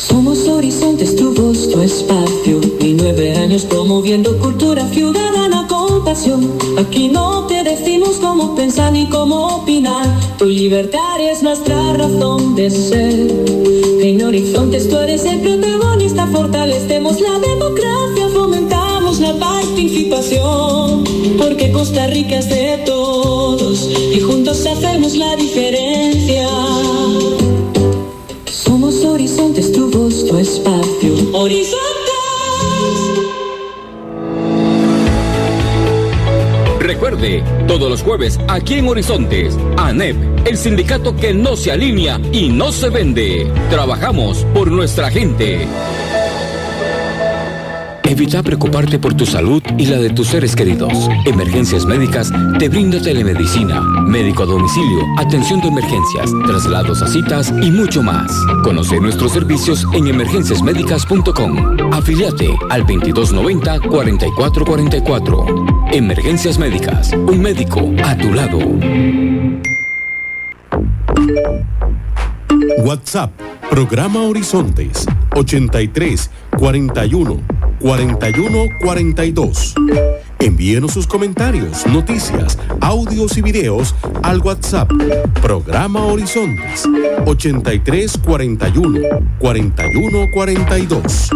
Somos Horizontes, tu voz, tu espacio. Y 9 años promoviendo cultura ciudadana con pasión. Aquí no te decimos cómo pensar ni cómo opinar. Tu libertad es nuestra razón de ser. En Horizontes tú eres el protagonista. Fortalecemos la democracia, fomentamos la participación. Porque Costa Rica es de todos y juntos hacemos la diferencia. Somos Horizontes, tu voz, tu espacio. ¡Horizontes! Recuerde, todos los jueves aquí en Horizontes, ANEP, el sindicato que no se alinea y no se vende. Trabajamos por nuestra gente. Evita preocuparte por tu salud y la de tus seres queridos. Emergencias Médicas te brinda telemedicina, médico a domicilio, atención de emergencias, traslados a citas y mucho más. Conoce nuestros servicios en emergenciasmedicas.com. Afíliate al 2290-4444. Emergencias Médicas, un médico a tu lado. WhatsApp, programa Horizontes, 83 41 41 42. Envíenos sus comentarios, noticias, audios y videos al WhatsApp, programa Horizontes, 83 41 41 42.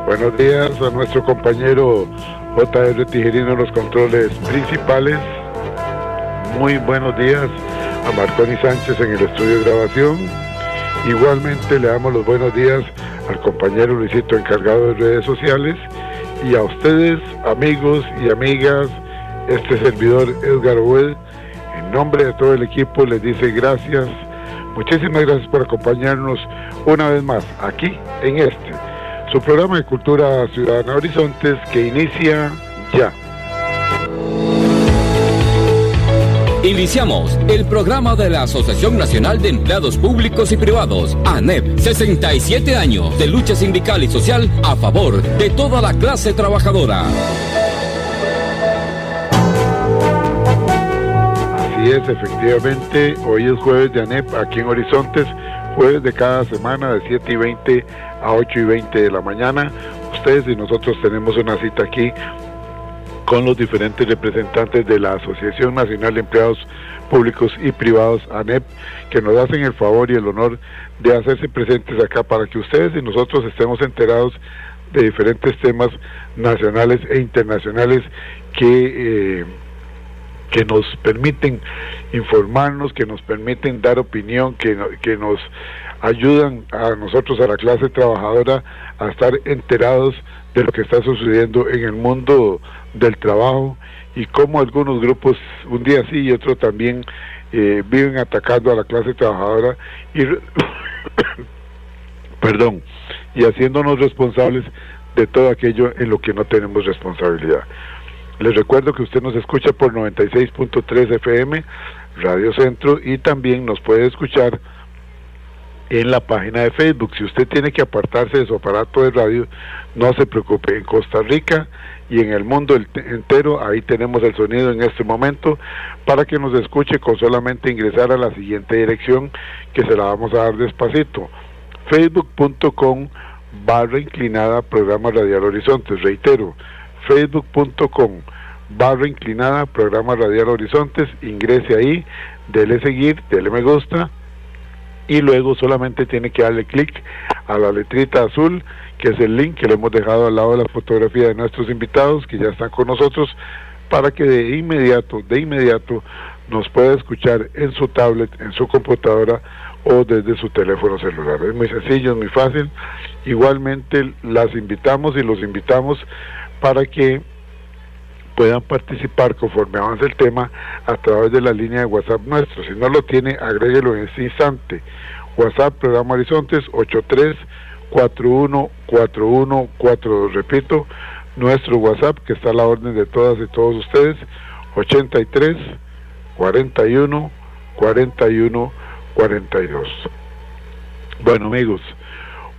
Buenos días a nuestro compañero J.R. Tijerino en los controles principales. Muy buenos días a Marconi Sánchez en el estudio de grabación. Igualmente le damos los buenos días al compañero Luisito encargado de redes sociales y a ustedes, amigos y amigas, este servidor Edgar Oed, en nombre de todo el equipo les dice gracias. Muchísimas gracias por acompañarnos una vez más aquí en su programa de Cultura Ciudadana Horizontes, que inicia ya. Iniciamos el programa de la Asociación Nacional de Empleados Públicos y Privados, ANEP, 67 años de lucha sindical y social a favor de toda la clase trabajadora. Así es, efectivamente, hoy es jueves de ANEP aquí en Horizontes, jueves de cada semana de 7:20 a 8:20 de la mañana. Ustedes y nosotros tenemos una cita aquí con los diferentes representantes de la Asociación Nacional de Empleados Públicos y Privados, ANEP, que nos hacen el favor y el honor de hacerse presentes acá para que ustedes y nosotros estemos enterados de diferentes temas nacionales e internacionales que nos permiten informarnos, que nos permiten dar opinión, que nos ayudan a nosotros, a la clase trabajadora, a estar enterados de lo que está sucediendo en el mundo del trabajo y cómo algunos grupos, un día sí y otro también, viven atacando a la clase trabajadora y y haciéndonos responsables de todo aquello en lo que no tenemos responsabilidad. Les recuerdo que usted nos escucha por 96.3 FM, Radio Centro, y también nos puede escuchar en la página de Facebook. Si usted tiene que apartarse de su aparato de radio, no se preocupe. En Costa Rica y en el mundo entero, ahí tenemos el sonido en este momento, para que nos escuche con solamente ingresar a la siguiente dirección, que se la vamos a dar despacito. Facebook.com// Programa Radial Horizontes. Reitero, Facebook.com// Programa Radial Horizontes. Ingrese ahí, dele seguir, dele me gusta, y luego solamente tiene que darle clic a la letrita azul, que es el link que le hemos dejado al lado de la fotografía de nuestros invitados que ya están con nosotros, para que de inmediato nos pueda escuchar en su tablet, en su computadora o desde su teléfono celular. Es muy sencillo, es muy fácil. Igualmente las invitamos y los invitamos para que puedan participar conforme avance el tema a través de la línea de WhatsApp nuestro. Si no lo tiene, agréguelo en este instante. WhatsApp Programa Horizontes 83414142. Repito, nuestro WhatsApp, que está a la orden de todas y todos ustedes, 83 41 41 42. Bueno, amigos,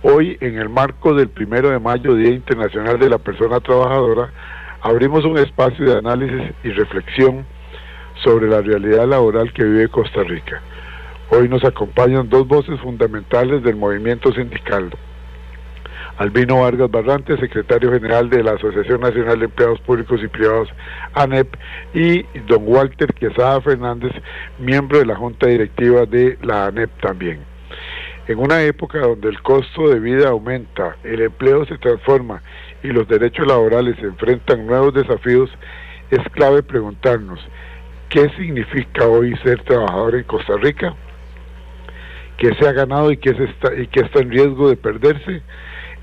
Hoy, en el marco del 1 de mayo, Día Internacional de la Persona Trabajadora, abrimos un espacio de análisis y reflexión sobre la realidad laboral que vive Costa Rica. Hoy nos acompañan dos voces fundamentales del movimiento sindical. Albino Vargas Barrantes, secretario general de la Asociación Nacional de Empleados Públicos y Privados, ANEP, y don Walter Quesada Fernández, miembro de la Junta Directiva de la ANEP también. En una época donde el costo de vida aumenta, el empleo se transforma y los derechos laborales se enfrentan nuevos desafíos, es clave preguntarnos, ¿qué significa hoy ser trabajador en Costa Rica? ¿Qué se ha ganado y qué está en riesgo de perderse?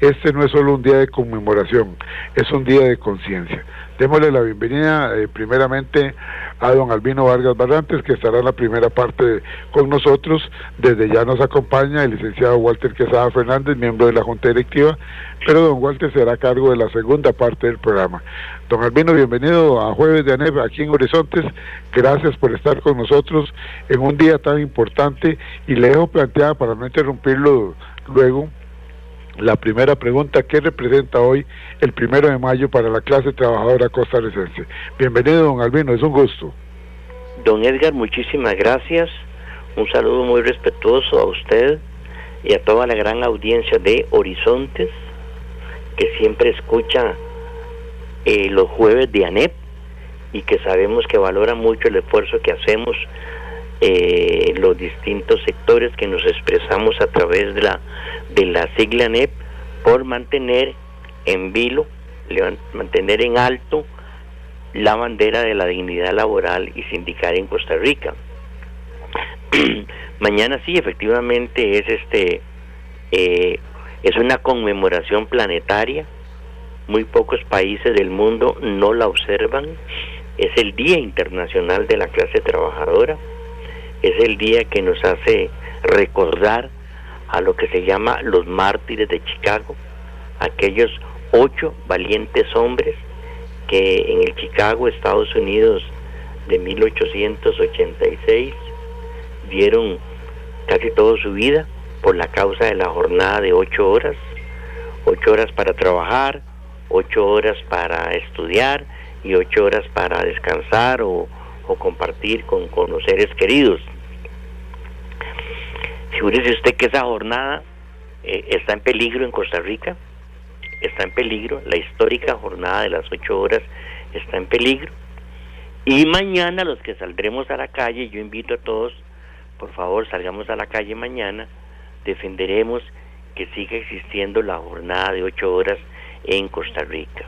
Este no es solo un día de conmemoración, es un día de conciencia. Démosle la bienvenida primeramente a don Albino Vargas Barrantes, que estará en la primera parte con nosotros. Desde ya nos acompaña el licenciado Walter Quesada Fernández, miembro de la Junta Directiva, pero don Walter será a cargo de la segunda parte del programa. Don Albino, bienvenido a Jueves de ANEP aquí en Horizontes. Gracias por estar con nosotros en un día tan importante, y le dejo planteada, para no interrumpirlo luego, la primera pregunta: ¿qué representa hoy el 1 de mayo para la clase trabajadora costarricense? Bienvenido, don Albino, es un gusto. Don Edgar, muchísimas gracias. Un saludo muy respetuoso a usted y a toda la gran audiencia de Horizontes, que siempre escucha los jueves de ANEP y que sabemos que valora mucho el esfuerzo que hacemos los distintos sectores que nos expresamos a través de la sigla ANEP, por mantener en vilo, mantener en alto la bandera de la dignidad laboral y sindical en Costa Rica. Mañana sí, efectivamente es una conmemoración planetaria. Muy pocos países del mundo no la observan. Es el Día Internacional de la Clase Trabajadora. Es el día que nos hace recordar a lo que se llama los mártires de Chicago, aquellos 8 valientes hombres que en el Chicago, Estados Unidos, de 1886, dieron casi toda su vida por la causa de la jornada de 8 horas, 8 horas para trabajar, 8 horas para estudiar y 8 horas para descansar o compartir con los seres queridos. Figúrese usted que esa jornada está en peligro en Costa Rica, está en peligro, la histórica jornada de las 8 horas está en peligro, y mañana los que saldremos a la calle, yo invito a todos, por favor salgamos a la calle mañana, defenderemos que siga existiendo la jornada de 8 horas en Costa Rica.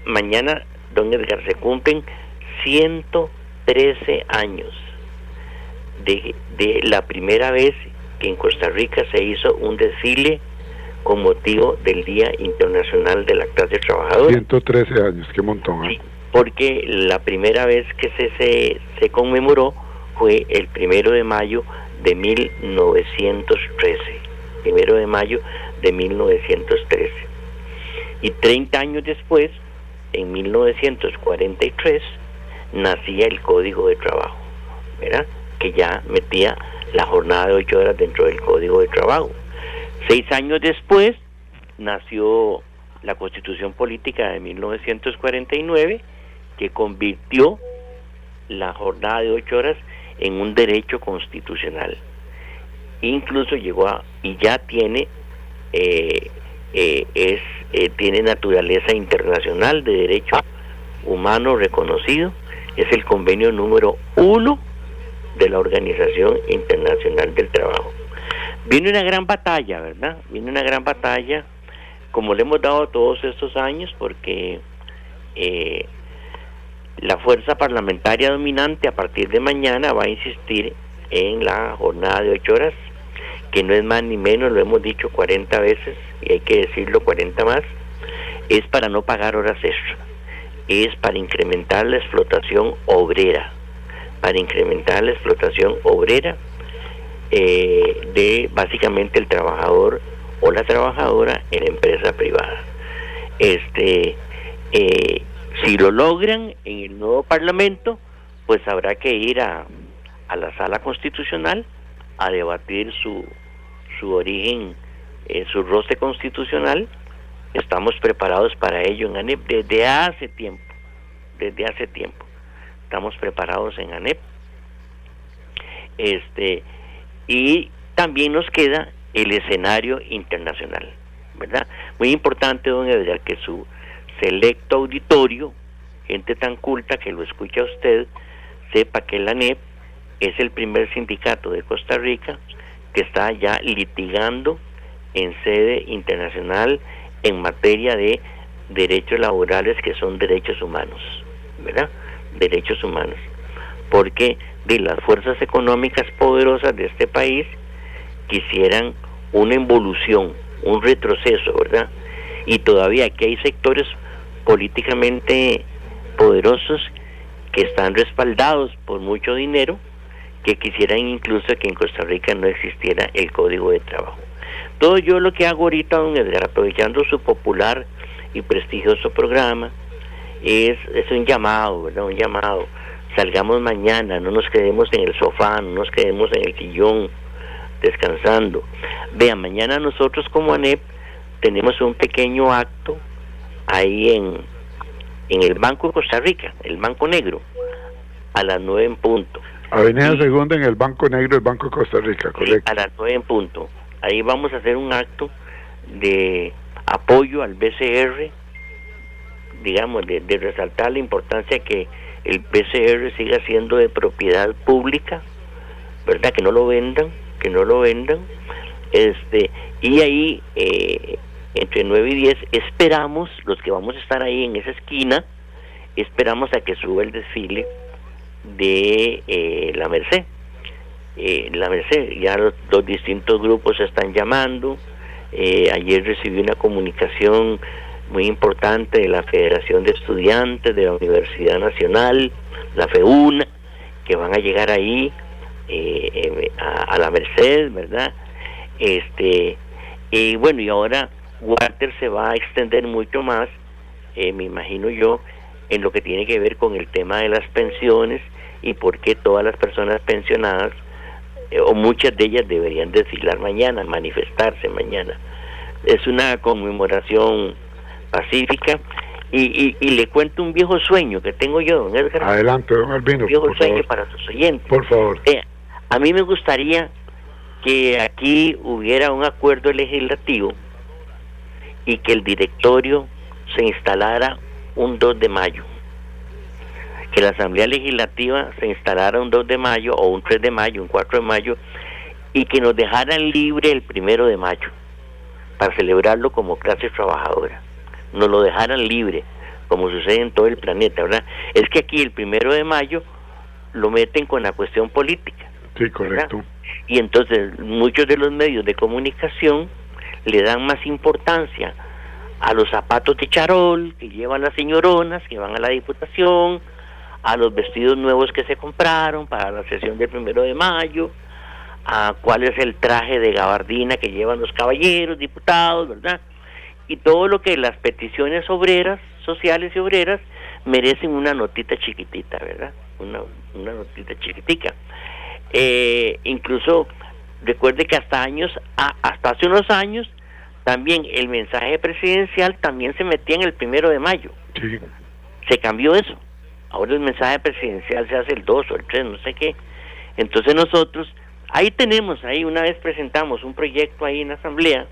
Mañana, don Edgar, se cumplen 113 años de la primera vez que en Costa Rica se hizo un desfile con motivo del Día Internacional de la Clase Trabajadora. 113 años, qué montón, ¿eh? Sí, porque la primera vez que se conmemoró fue el 1 de mayo de 1913. 1 de mayo de 1913. Y 30 años después, en 1943, nacía el Código de Trabajo, ¿verdad?, que ya metía la jornada de 8 horas dentro del Código de Trabajo. 6 años después nació la Constitución Política de 1949, que convirtió la jornada de 8 horas en un derecho constitucional. Incluso y ya tiene tiene naturaleza internacional de derecho humano reconocido. Es el convenio número 1 de la Organización Internacional del Trabajo. Viene una gran batalla, ¿verdad? Viene una gran batalla, como le hemos dado todos estos años, porque la fuerza parlamentaria dominante a partir de mañana va a insistir en la jornada de 8 horas, que no es más ni menos, lo hemos dicho 40 veces, y hay que decirlo 40 más, es para no pagar horas extra, es para incrementar la explotación obrera, de básicamente el trabajador o la trabajadora en empresa privada. Si lo logran en el nuevo Parlamento, pues habrá que ir a la Sala Constitucional a debatir su origen, su roce constitucional. Estamos preparados para ello en ANEP desde hace tiempo. Estamos preparados en ANEP. Y también nos queda el escenario internacional, ¿verdad? Muy importante, don Edgar, que su selecto auditorio, gente tan culta que lo escucha a usted, sepa que la ANEP es el primer sindicato de Costa Rica que está ya litigando en sede internacional en materia de derechos laborales, que son derechos humanos, ¿verdad? Derechos humanos. Porque de las fuerzas económicas poderosas de este país quisieran una involución, un retroceso, ¿verdad? Y todavía aquí hay sectores políticamente poderosos que están respaldados por mucho dinero, que quisieran incluso que en Costa Rica no existiera el Código de Trabajo. Todo yo lo que hago ahorita, don Edgar, aprovechando su popular y prestigioso programa, es un llamado, ¿verdad? Un llamado. Salgamos mañana, no nos quedemos en el sofá, no nos quedemos en el sillón descansando. Vean, mañana nosotros como ANEP tenemos un pequeño acto ahí en el Banco de Costa Rica, el Banco Negro, a las 9 en punto. Avenida Segunda en el Banco Negro, el Banco de Costa Rica, correcto. A las 9 en punto. Ahí vamos a hacer un acto de apoyo al BCR, digamos, de resaltar la importancia que el BCR siga siendo de propiedad pública, ¿verdad? Que no lo vendan. Y ahí, entre 9 y 10, esperamos, los que vamos a estar ahí en esa esquina, esperamos a que suba el desfile de la Merced. Ya los distintos grupos se están llamando. Ayer recibí una comunicación muy importante de la Federación de Estudiantes de la Universidad Nacional, la FEUNA, que van a llegar ahí a la Merced, ¿verdad? Y bueno, y ahora Walter se va a extender mucho más, me imagino yo, en lo que tiene que ver con el tema de las pensiones y por qué todas las personas pensionadas, o muchas de ellas, deberían desfilar mañana, manifestarse mañana. Es una conmemoración pacífica. Y le cuento un viejo sueño que tengo yo, don Edgar. Adelante, don Albino. Un viejo sueño favor. para sus oyentes. Por favor. A mí me gustaría que aquí hubiera un acuerdo legislativo y que el directorio se instalara un 2 de mayo. Que la Asamblea Legislativa se instalara un 2 de mayo o un 3 de mayo, un 4 de mayo, y que nos dejaran libre el 1 de mayo para celebrarlo como clase trabajadora. Nos lo dejaran libre, como sucede en todo el planeta, ¿verdad? Es que aquí el 1 de mayo lo meten con la cuestión política. Sí, correcto. ¿Verdad? Y entonces muchos de los medios de comunicación le dan más importancia a los zapatos de charol que llevan las señoronas que van a la Diputación, a los vestidos nuevos que se compraron para la sesión del 1 de mayo, a cuál es el traje de gabardina que llevan los caballeros, diputados, ¿verdad? Y todo lo que las peticiones obreras, sociales y obreras, merecen una notita chiquitita, ¿verdad? Una notita chiquitica. Incluso recuerde que hasta hace unos años también el mensaje presidencial también se metía en el 1 de mayo. Sí. Se cambió eso. Ahora el mensaje presidencial se hace el 2 o el 3, no sé qué. Entonces nosotros, ahí una vez presentamos un proyecto ahí en la Asamblea,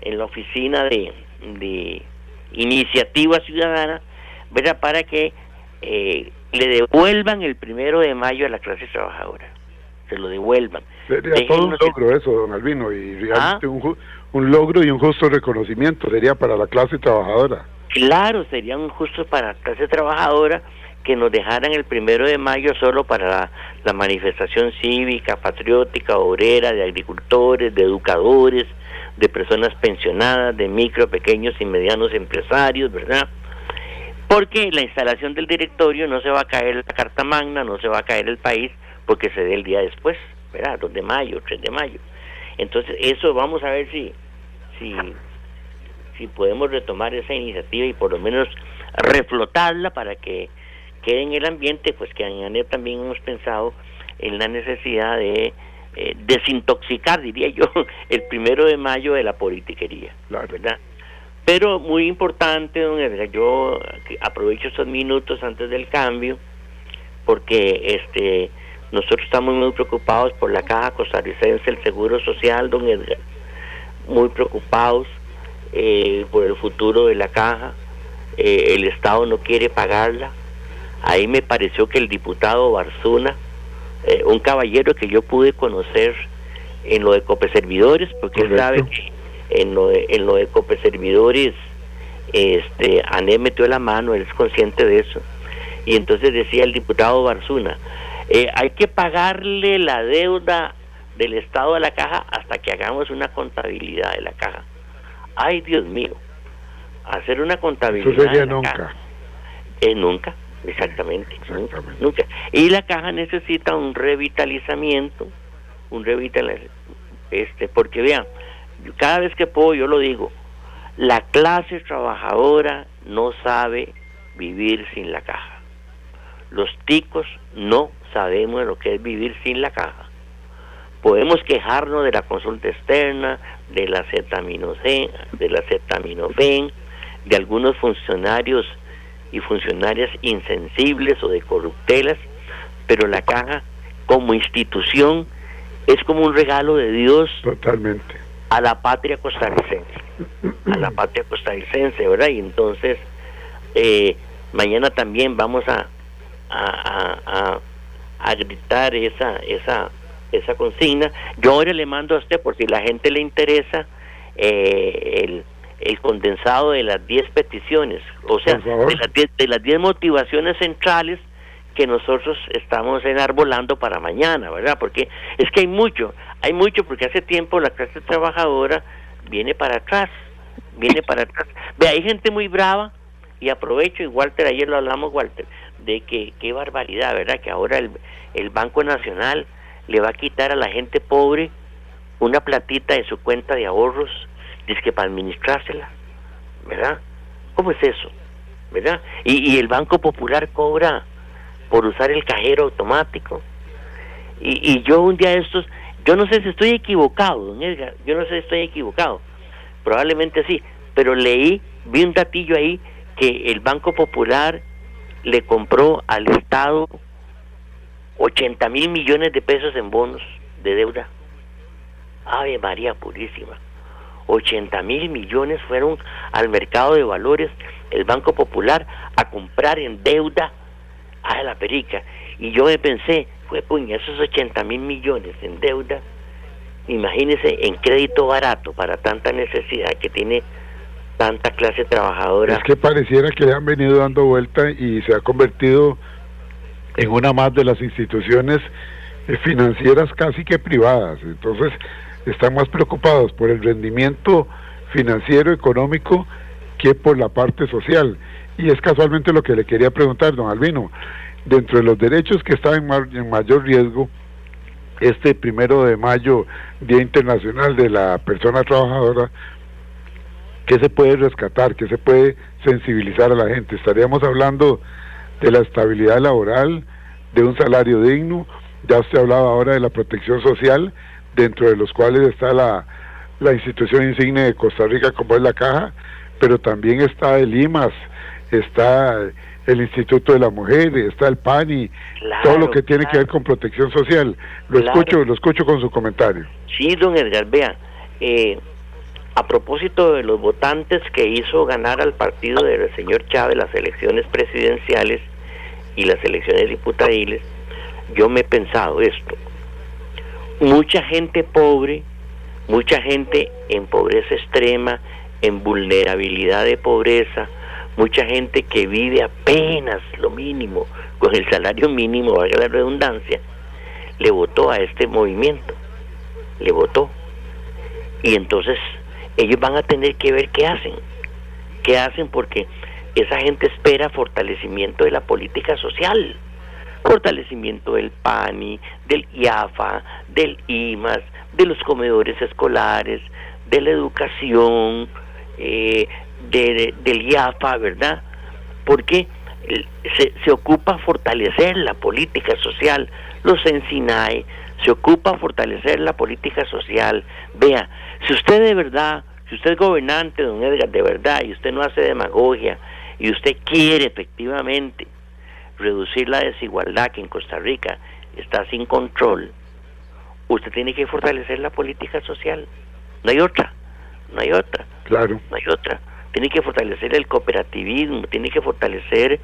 en la oficina de Iniciativa Ciudadana, ¿verdad? Para que le devuelvan el 1 de mayo a la clase trabajadora. Se lo devuelvan. Sería todo un logro eso, don Albino, y realmente un logro y un justo reconocimiento sería para la clase trabajadora. Claro, sería un justo para la clase trabajadora que nos dejaran el 1 de mayo solo para la manifestación cívica, patriótica, obrera, de agricultores, de educadores, de personas pensionadas, de micro, pequeños y medianos empresarios, ¿verdad? Porque la instalación del directorio no se va a caer la Carta Magna, no se va a caer el país, porque se dé el día después, ¿verdad? 2 de mayo, 3 de mayo. Entonces, eso vamos a ver si podemos retomar esa iniciativa y por lo menos reflotarla para que quede en el ambiente, pues que en ANEP también hemos pensado en la necesidad de desintoxicar, diría yo, el 1 de mayo de la politiquería, ¿verdad? Pero muy importante, don Edgar, yo aprovecho estos minutos antes del cambio, porque nosotros estamos muy preocupados por la Caja Costarricense, el Seguro Social, don Edgar, muy preocupados por el futuro de la Caja. El Estado no quiere pagarla. Ahí me pareció que el diputado Barzuna, un caballero que yo pude conocer en lo de Copeservidores, porque él sabe que en lo de Copeservidores ANEP metió la mano, él es consciente de eso, y entonces decía el diputado Barzuna, hay que pagarle la deuda del Estado a la Caja hasta que hagamos una contabilidad de la Caja. Ay, Dios mío, hacer una contabilidad. Eso sería de la nunca. Caja. Nunca, exactamente. Nunca. Y la Caja necesita un revitalizamiento, porque vean, cada vez que puedo yo lo digo, la clase trabajadora no sabe vivir sin la Caja. Los ticos no sabemos lo que es vivir sin la Caja. Podemos quejarnos de la consulta externa, de la acetaminofén, de algunos funcionarios y funcionarias insensibles o de corruptelas, pero la Caja como institución es como un regalo de Dios. Totalmente. A la patria costarricense, ¿verdad? Y entonces mañana también vamos a gritar esa consigna. Yo ahora le mando a usted, por si la gente le interesa, el condensado de las 10 peticiones, o sea, de las 10 motivaciones centrales que nosotros estamos enarbolando para mañana, ¿verdad? Porque es que hay mucho, porque hace tiempo la clase trabajadora viene para atrás. Ve, hay gente muy brava, y aprovecho, y Walter, ayer lo hablamos, Walter, de que qué barbaridad, ¿verdad? Que ahora el Banco Nacional le va a quitar a la gente pobre una platita de su cuenta de ahorros, dice para administrársela, ¿verdad? ¿Cómo es eso? ¿Verdad? Y el Banco Popular cobra por usar el cajero automático. Y yo un día de estos, yo no sé si estoy equivocado, don Edgar, probablemente sí, pero vi un datillo ahí que el Banco Popular le compró al Estado 80,000 millones de pesos en bonos de deuda. Ave María Purísima, 80,000 millones fueron al mercado de valores, el Banco Popular, a comprar en deuda a la perica. Y yo me pensé, esos 80,000 millones en deuda, imagínese en crédito barato para tanta necesidad que tiene tanta clase trabajadora. Es que pareciera que le han venido dando vuelta y se ha convertido en una más de las instituciones financieras casi que privadas. Entonces están más preocupados por el rendimiento financiero, económico, que por la parte social. Y es casualmente lo que le quería preguntar, don Albino. Dentro de los derechos que están en mayor riesgo, este 1 de mayo, Día Internacional de la Persona Trabajadora, ¿qué se puede rescatar? ¿Qué se puede sensibilizar a la gente? Estaríamos hablando de la estabilidad laboral, de un salario digno. Ya usted hablaba ahora de la protección social, dentro de los cuales está la institución insignia de Costa Rica, como es la Caja, pero también está el IMAS, está el Instituto de la Mujer, está el PANI, claro, todo lo que tiene que ver con protección social. Lo escucho con su comentario. Sí, don Edgar, vea, a propósito de los votantes que hizo ganar al partido del señor Chávez las elecciones presidenciales y las elecciones diputadiles, yo me he pensado esto: mucha gente pobre, mucha gente en pobreza extrema, en vulnerabilidad de pobreza, mucha gente que vive apenas lo mínimo, con el salario mínimo, valga la redundancia, le votó a este movimiento, le votó. Y entonces ellos van a tener que ver qué hacen, porque esa gente espera fortalecimiento de la política social, fortalecimiento del PANI, del IAFA, del IMAS, de los comedores escolares, de la educación, del IAFA, ¿verdad? Porque se ocupa fortalecer la política social, los ENSINAE, se ocupa fortalecer la política social. Vea, si usted de verdad, si usted es gobernante, don Edgar, de verdad, y usted no hace demagogia, y usted quiere efectivamente reducir la desigualdad que en Costa Rica está sin control, usted tiene que fortalecer la política social. No hay otra. Claro. No hay otra. Tiene que fortalecer el cooperativismo, tiene que fortalecer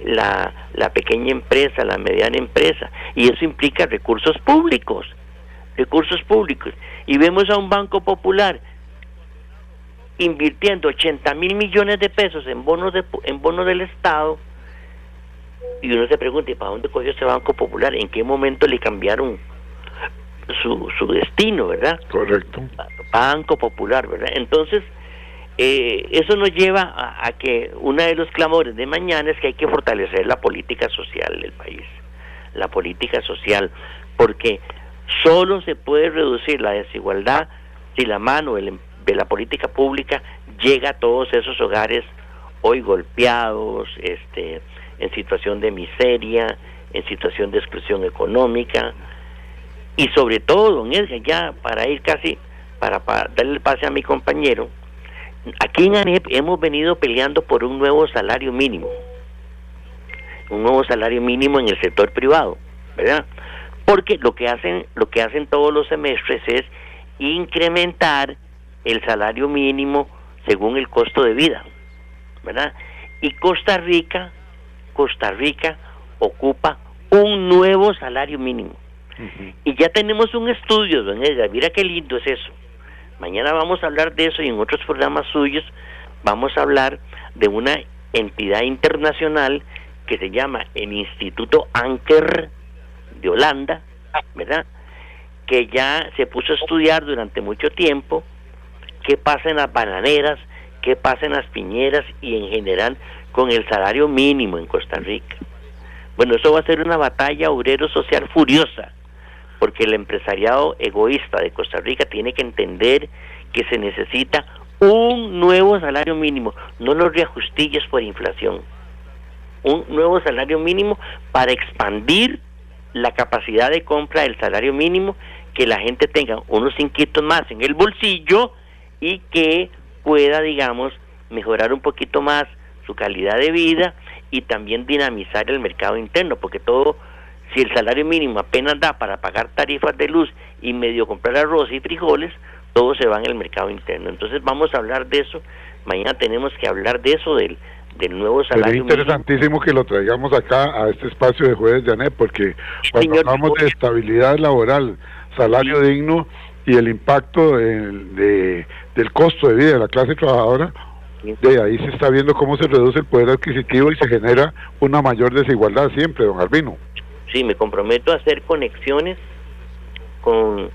la pequeña empresa, la mediana empresa, y eso implica recursos públicos. Y vemos a un Banco Popular invirtiendo 80,000 millones de pesos en bonos del Estado, y uno se pregunta, ¿y para dónde cogió ese Banco Popular? ¿En qué momento le cambiaron su destino, verdad? Correcto. Banco Popular, ¿verdad? Entonces, eso nos lleva a que uno de los clamores de mañana es que hay que fortalecer la política social del país, la política social, porque solo se puede reducir la desigualdad si la mano de la política pública llega a todos esos hogares hoy golpeados, en situación de miseria, en situación de exclusión económica. Y sobre todo, don Edgar, ya para ir casi, para darle el pase a mi compañero, aquí en ANEP hemos venido peleando por un nuevo salario mínimo en el sector privado, ¿verdad? Porque lo que hacen todos los semestres es incrementar el salario mínimo según el costo de vida, ¿verdad? Y Costa Rica ocupa un nuevo salario mínimo. Uh-huh. Y ya tenemos un estudio, don Edgar, mira qué lindo es eso. Mañana vamos a hablar de eso, y en otros programas suyos vamos a hablar de una entidad internacional que se llama el Instituto Anker de Holanda, ¿verdad? Que ya se puso a estudiar durante mucho tiempo qué pasa en las bananeras, qué pasa en las piñeras y en general con el salario mínimo en Costa Rica. Bueno, eso va a ser una batalla obrero-social furiosa, porque el empresariado egoísta de Costa Rica tiene que entender que se necesita un nuevo salario mínimo, no los reajustillos por inflación, un nuevo salario mínimo para expandir la capacidad de compra del salario mínimo, que la gente tenga unos cinquitos más en el bolsillo y que pueda, digamos, mejorar un poquito más su calidad de vida y también dinamizar el mercado interno, porque si el salario mínimo apenas da para pagar tarifas de luz y medio comprar arroz y frijoles, todo se va en el mercado interno. Entonces vamos a hablar de eso. Mañana tenemos que hablar de eso, del nuevo salario mínimo. Es interesantísimo que lo traigamos acá a este espacio de Jueves de ANEP, porque cuando hablamos de estabilidad laboral, salario digno y el impacto del costo de vida de la clase trabajadora, de ahí se está viendo cómo se reduce el poder adquisitivo y se genera una mayor desigualdad siempre, don Albino. Sí, me comprometo a hacer conexiones con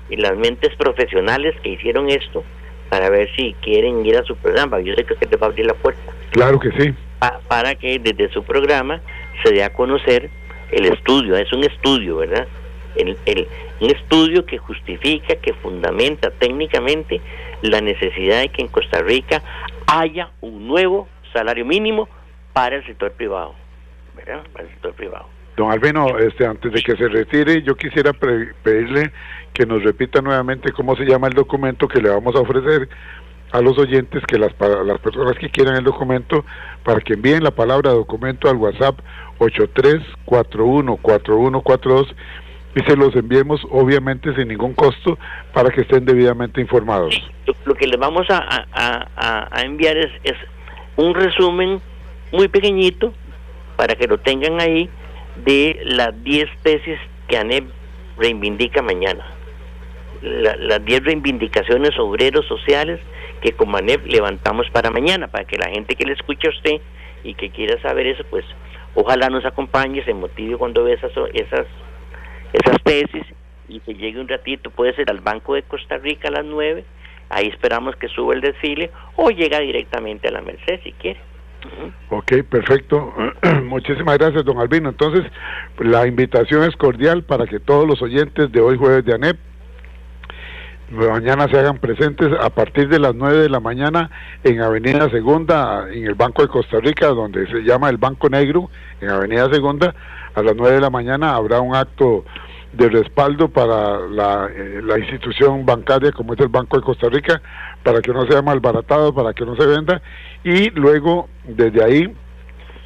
las mentes profesionales que hicieron esto para ver si quieren ir a su programa. Yo sé que usted te va a abrir la puerta. Claro que sí. Para que desde su programa se dé a conocer el estudio. Es un estudio, ¿verdad? Un estudio que justifica, que fundamenta técnicamente la necesidad de que en Costa Rica haya un nuevo salario mínimo para el sector privado, ¿verdad? Para el sector privado. Don Albino, antes de que se retire, yo quisiera pedirle que nos repita nuevamente cómo se llama el documento que le vamos a ofrecer a los oyentes, que las personas que quieran el documento, para que envíen la palabra documento al WhatsApp 83414142 y se los enviemos obviamente sin ningún costo para que estén debidamente informados. Sí, lo que les vamos a enviar es un resumen muy pequeñito para que lo tengan ahí de las 10 tesis que ANEP reivindica mañana, las 10 reivindicaciones obreros sociales que como ANEP levantamos para mañana, para que la gente que le escuche a usted y que quiera saber eso, pues ojalá nos acompañe, se motive cuando ve esas tesis y se llegue un ratito, puede ser al Banco de Costa Rica a las 9, ahí esperamos que suba el desfile, o llega directamente a la Merced si quiere. Ok, perfecto. Muchísimas gracias, don Albino. Entonces, la invitación es cordial para que todos los oyentes de hoy jueves de ANEP mañana se hagan presentes a partir de las 9 de la mañana en Avenida Segunda, en el Banco de Costa Rica, donde se llama el Banco Negro, en Avenida Segunda. A las 9 de la mañana habrá un acto de respaldo para la institución bancaria como es el Banco de Costa Rica, para que no sea malbaratado, para que no se venda, y luego desde ahí,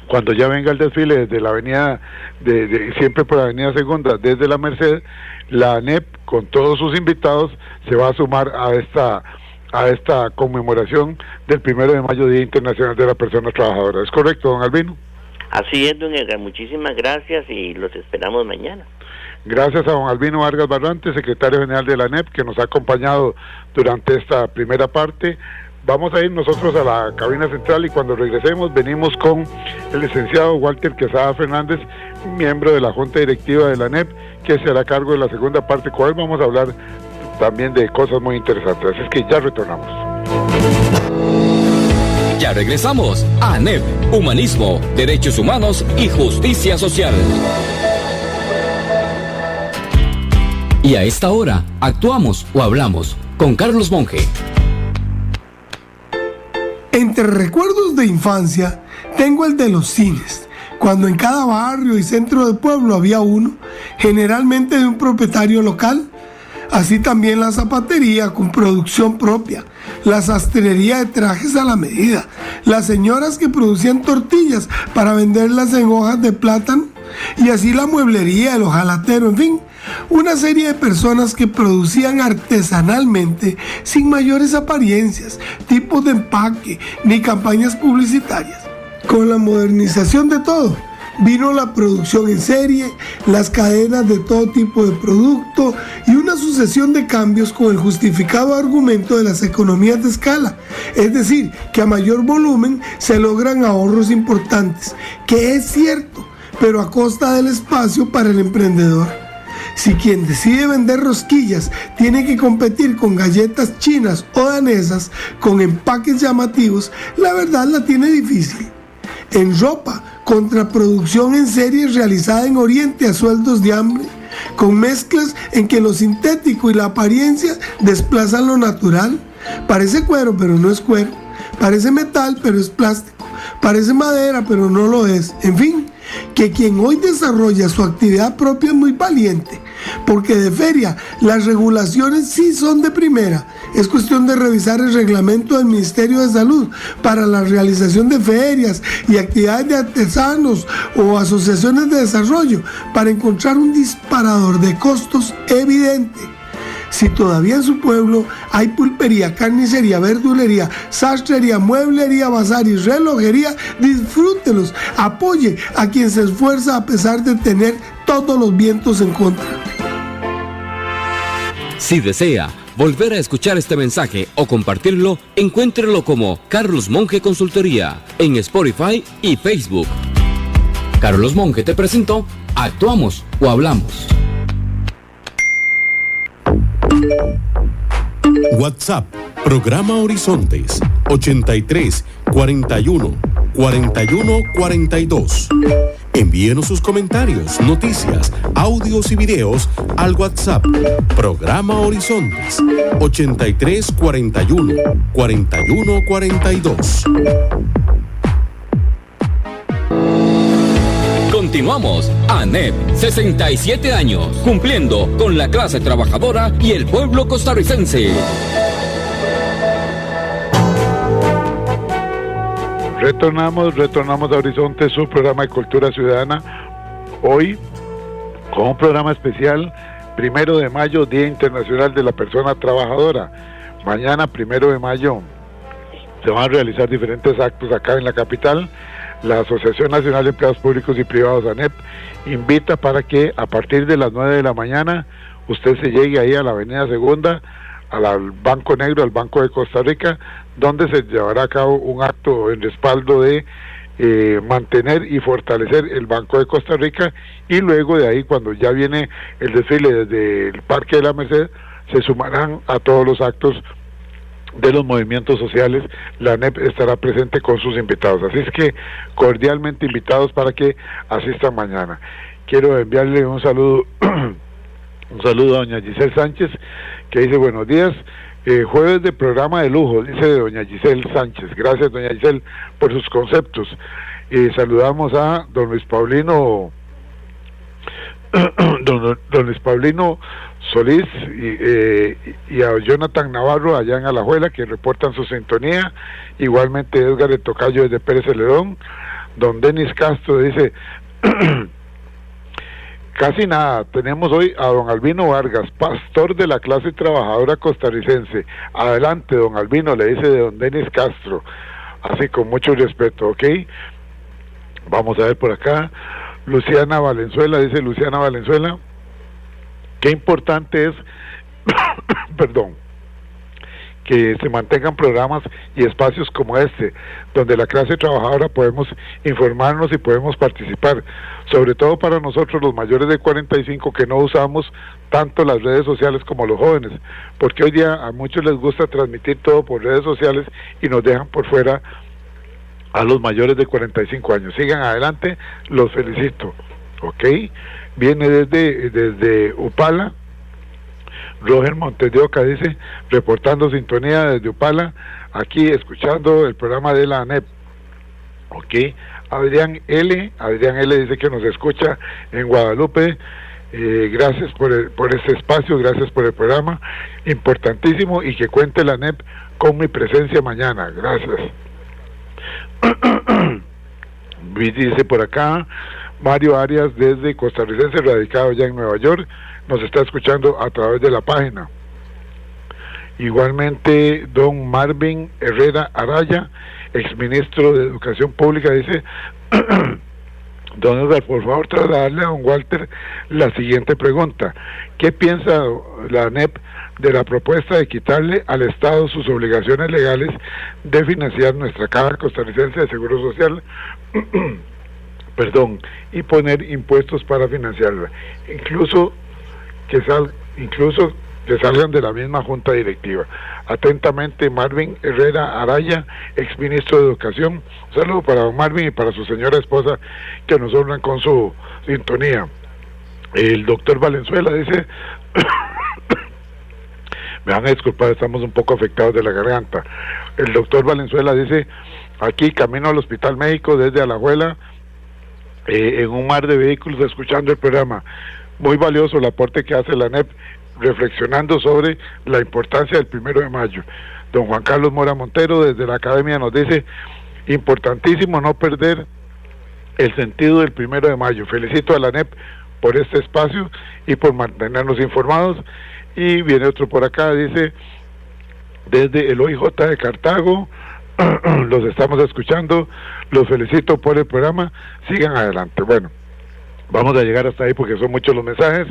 cuando ya venga el desfile desde la avenida, siempre por la avenida Segunda, desde la Merced, la ANEP con todos sus invitados se va a sumar a esta conmemoración del 1 de mayo, Día Internacional de la Persona Trabajadora. ¿Es correcto, don Albino? Así es, don Edgar, muchísimas gracias y los esperamos mañana. Gracias a don Albino Vargas Barrantes, secretario general de la ANEP, que nos ha acompañado durante esta primera parte. Vamos a ir nosotros a la cabina central y cuando regresemos venimos con el licenciado Walter Quesada Fernández, miembro de la Junta Directiva de la ANEP, que se hará cargo de la segunda parte. Con él vamos a hablar también de cosas muy interesantes, así es que ya retornamos. Ya regresamos a ANEP, Humanismo, Derechos Humanos y Justicia Social. Y a esta hora, actuamos o hablamos con Carlos Monge. Entre recuerdos de infancia, tengo el de los cines, cuando en cada barrio y centro de pueblo había uno, generalmente de un propietario local. Así también la zapatería con producción propia, la sastrería de trajes a la medida, las señoras que producían tortillas para venderlas en hojas de plátano, y así la mueblería, el hojalatero, en fin, una serie de personas que producían artesanalmente sin mayores apariencias, tipos de empaque ni campañas publicitarias. Con la modernización de todo, vino la producción en serie, las cadenas de todo tipo de producto y una sucesión de cambios con el justificado argumento de las economías de escala. Es decir, que a mayor volumen se logran ahorros importantes, que es cierto, pero a costa del espacio para el emprendedor. Si quien decide vender rosquillas tiene que competir con galletas chinas o danesas con empaques llamativos, la verdad la tiene difícil. En ropa, contraproducción en serie realizada en Oriente a sueldos de hambre, con mezclas en que lo sintético y la apariencia desplazan lo natural. Parece cuero, pero no es cuero. Parece metal, pero es plástico. Parece madera, pero no lo es. En fin, que quien hoy desarrolla su actividad propia es muy valiente, porque de feria las regulaciones sí son de primera. Es cuestión de revisar el reglamento del Ministerio de Salud para la realización de ferias y actividades de artesanos o asociaciones de desarrollo para encontrar un disparador de costos evidente. Si todavía en su pueblo hay pulpería, carnicería, verdulería, sastrería, mueblería, bazar y relojería, disfrútelos, apoye a quien se esfuerza a pesar de tener todos los vientos en contra. Si desea volver a escuchar este mensaje o compartirlo, encuéntrelo como Carlos Monge Consultoría en Spotify y Facebook. Carlos Monge te presentó Actuamos o Hablamos. WhatsApp, programa Horizontes, 83 41 41 42. Envíenos sus comentarios, noticias, audios y videos al WhatsApp, programa Horizontes, 83 41 41 42. Continuamos. ANEP, 67 años, cumpliendo con la clase trabajadora y el pueblo costarricense. Retornamos a Horizonte, su programa de Cultura Ciudadana. Hoy, con un programa especial, 1 de mayo, Día Internacional de la Persona Trabajadora. Mañana, 1 de mayo, se van a realizar diferentes actos acá en la capital. La Asociación Nacional de Empleados Públicos y Privados, ANEP, invita para que a partir de las 9 de la mañana usted se llegue ahí a la avenida Segunda, al Banco Negro, al Banco de Costa Rica, donde se llevará a cabo un acto en respaldo de mantener y fortalecer el Banco de Costa Rica, y luego de ahí, cuando ya viene el desfile desde el Parque de la Merced, se sumarán a todos los actos de los movimientos sociales. La ANEP estará presente con sus invitados, así es que cordialmente invitados para que asistan mañana. Quiero enviarle un saludo a doña Giselle Sánchez, que dice: buenos días, jueves de programa de lujo, dice doña Giselle Sánchez. Gracias, doña Giselle, por sus conceptos. Saludamos a don Luis Paulino don Luis Paulino Solís y a Jonathan Navarro allá en Alajuela, que reportan su sintonía, igualmente Edgar de Tocayo desde Pérez Celedón. Don Denis Castro dice casi nada, tenemos hoy a don Albino Vargas, pastor de la clase trabajadora costarricense. Adelante, don Albino, le dice de don Denis Castro, así con mucho respeto, ¿ok? Vamos a ver por acá. Luciana Valenzuela, dice Luciana Valenzuela, qué importante es perdón, que se mantengan programas y espacios como este, donde la clase trabajadora podemos informarnos y podemos participar, sobre todo para nosotros los mayores de 45 que no usamos tanto las redes sociales como los jóvenes, porque hoy día a muchos les gusta transmitir todo por redes sociales y nos dejan por fuera a los mayores de 45 años. Sigan adelante, los felicito, ¿ok? Viene desde Upala, Roger Montes de Oca, dice, reportando sintonía desde Upala, aquí escuchando el programa de la ANEP, ¿ok? Adrián L. dice que nos escucha en Guadalupe. Gracias por este espacio, gracias por el programa, importantísimo, y que cuente la ANEP con mi presencia mañana, gracias. Dice por acá Mario Arias, desde costarricense, radicado ya en Nueva York, nos está escuchando a través de la página. Igualmente don Marvin Herrera Araya, exministro de Educación Pública, dice don Edgar, por favor trasladarle a don Walter la siguiente pregunta: ¿qué piensa la ANEP de la propuesta de quitarle al Estado sus obligaciones legales de financiar nuestra Caja Costarricense de Seguro Social y poner impuestos para financiarla, incluso que salgan de la misma junta directiva? Atentamente, Marvin Herrera Araya, exministro de Educación. Un saludo para don Marvin y para su señora esposa, que nos honran con su sintonía. El doctor Valenzuela dice me van a disculpar, estamos un poco afectados de la garganta. El doctor Valenzuela dice, aquí camino al Hospital México desde Alajuela, en un mar de vehículos escuchando el programa. Muy valioso el aporte que hace la ANEP, reflexionando sobre la importancia del 1 de mayo. Don Juan Carlos Mora Montero desde la Academia nos dice, importantísimo no perder el sentido del 1 de mayo. Felicito a la ANEP por este espacio y por mantenernos informados. Y viene otro por acá, dice, desde el OIJ de Cartago, los estamos escuchando, los felicito por el programa, sigan adelante. Bueno, vamos a llegar hasta ahí porque son muchos los mensajes.